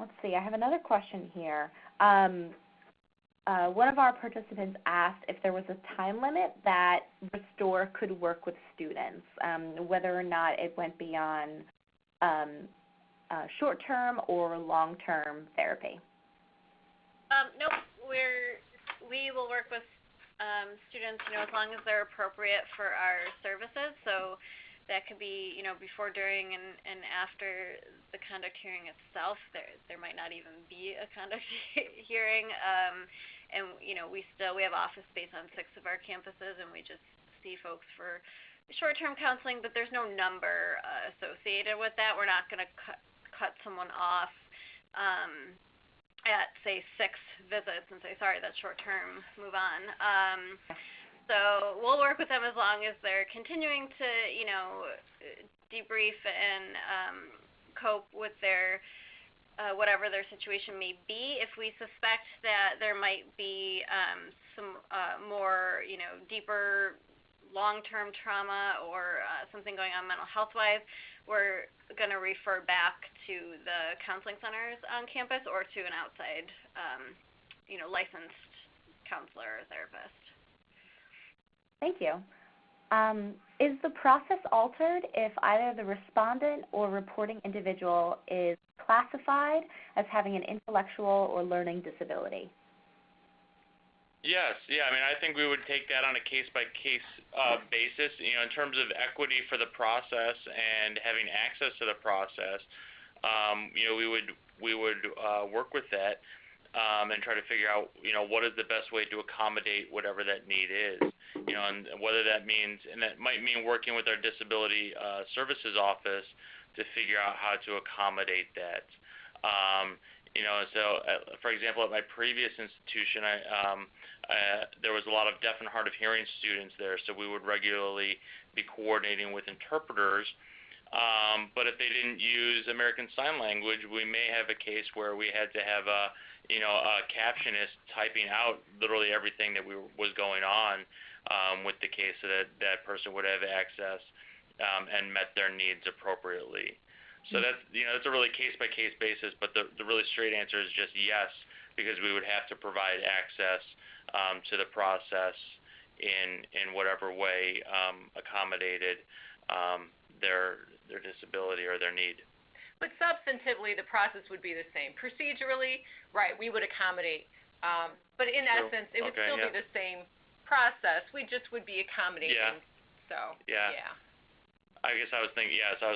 Let's see, I have another question here. One of our participants asked if there was a time limit that Restore could work with students, whether or not it went beyond short-term or long-term therapy. Nope. We will work with students, as long as they're appropriate for our services. So that could be, before, during, and after the conduct hearing itself. There might not even be a conduct hearing. And we have office space on 6 of our campuses, and we just see folks for short-term counseling, but there's no number associated with that. We're not going to cut someone off at, say, 6 visits and say, sorry, that's short-term, move on. So we'll work with them as long as they're continuing to, debrief and cope with their whatever their situation may be. If we suspect that there might be some more, deeper long-term trauma or something going on mental health-wise, we're going to refer back to the counseling centers on campus or to an outside, licensed counselor or therapist. Thank you. Is the process altered if either the respondent or reporting individual is classified as having an intellectual or learning disability? Yes, yeah. I think we would take that on a case-by-case basis. In terms of equity for the process and having access to the process, we would work with that and try to figure out, what is the best way to accommodate whatever that need is. And whether that means, and that might mean working with our disability services office to figure out how to accommodate that. So for example, at my previous institution, there was a lot of deaf and hard of hearing students there, so we would regularly be coordinating with interpreters. But if they didn't use American Sign Language, we may have a case where we had to have a captionist typing out literally everything that was going on with the case, so that that person would have access and met their needs appropriately. So that's a really case-by-case basis, but the really straight answer is just yes, because we would have to provide access to the process in whatever way accommodated their disability or their need. But substantively, the process would be the same. Procedurally, right, we would accommodate. But in essence, it would still be the same process. We just would be accommodating. Yeah. So, yeah. I guess I was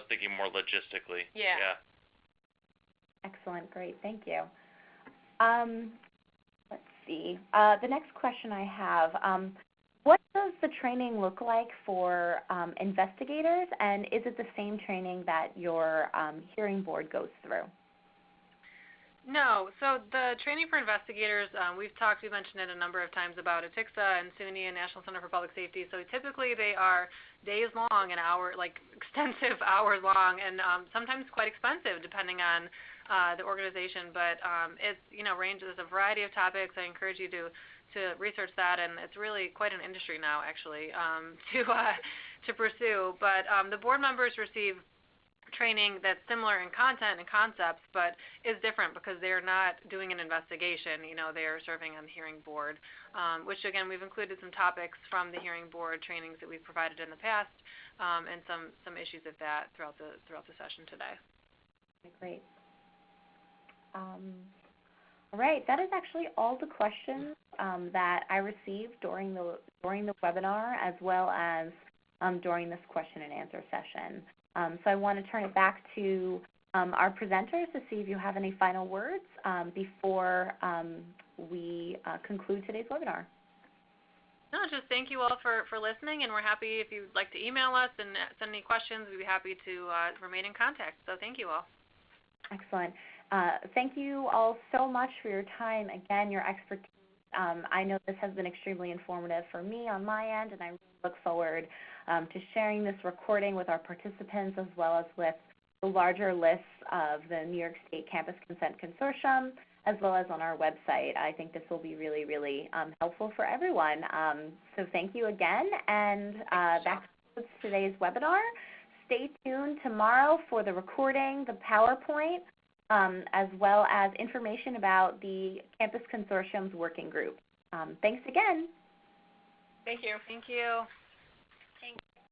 thinking more logistically. Yeah. Excellent. Great. Thank you. Let's see. The next question I have, what does the training look like for investigators, and is it the same training that your hearing board goes through? No. So the training for investigators, we've mentioned it a number of times about ATICSA and SUNY and National Center for Public Safety. So typically they are days long, extensive hours long, and sometimes quite expensive depending on the organization. But it ranges a variety of topics. I encourage you to research that, and it's really quite an industry now actually to pursue. But the board members receive training that's similar in content and concepts, but is different because they're not doing an investigation. They are serving on the hearing board, which again we've included some topics from the hearing board trainings that we've provided in the past, and some issues of that throughout the session today. Great. All right, that is actually all the questions that I received during the webinar, as well as during this question and answer session. So I want to turn it back to our presenters to see if you have any final words before we conclude today's webinar. No, just thank you all for listening, and we're happy if you'd like to email us and send any questions. We'd be happy to remain in contact. So thank you all. Excellent. Thank you all so much for your time. Again, your expertise I know this has been extremely informative for me on my end, and I really look forward to sharing this recording with our participants as well as with the larger lists of the New York State Campus Consent Consortium, as well as on our website. I think this will be really, really helpful for everyone. So thank you again, and that concludes today's webinar. Stay tuned tomorrow for the recording, the PowerPoint, as well as information about the Campus Consortium's working group. Thanks again. Thank you. Thank you. Thanks.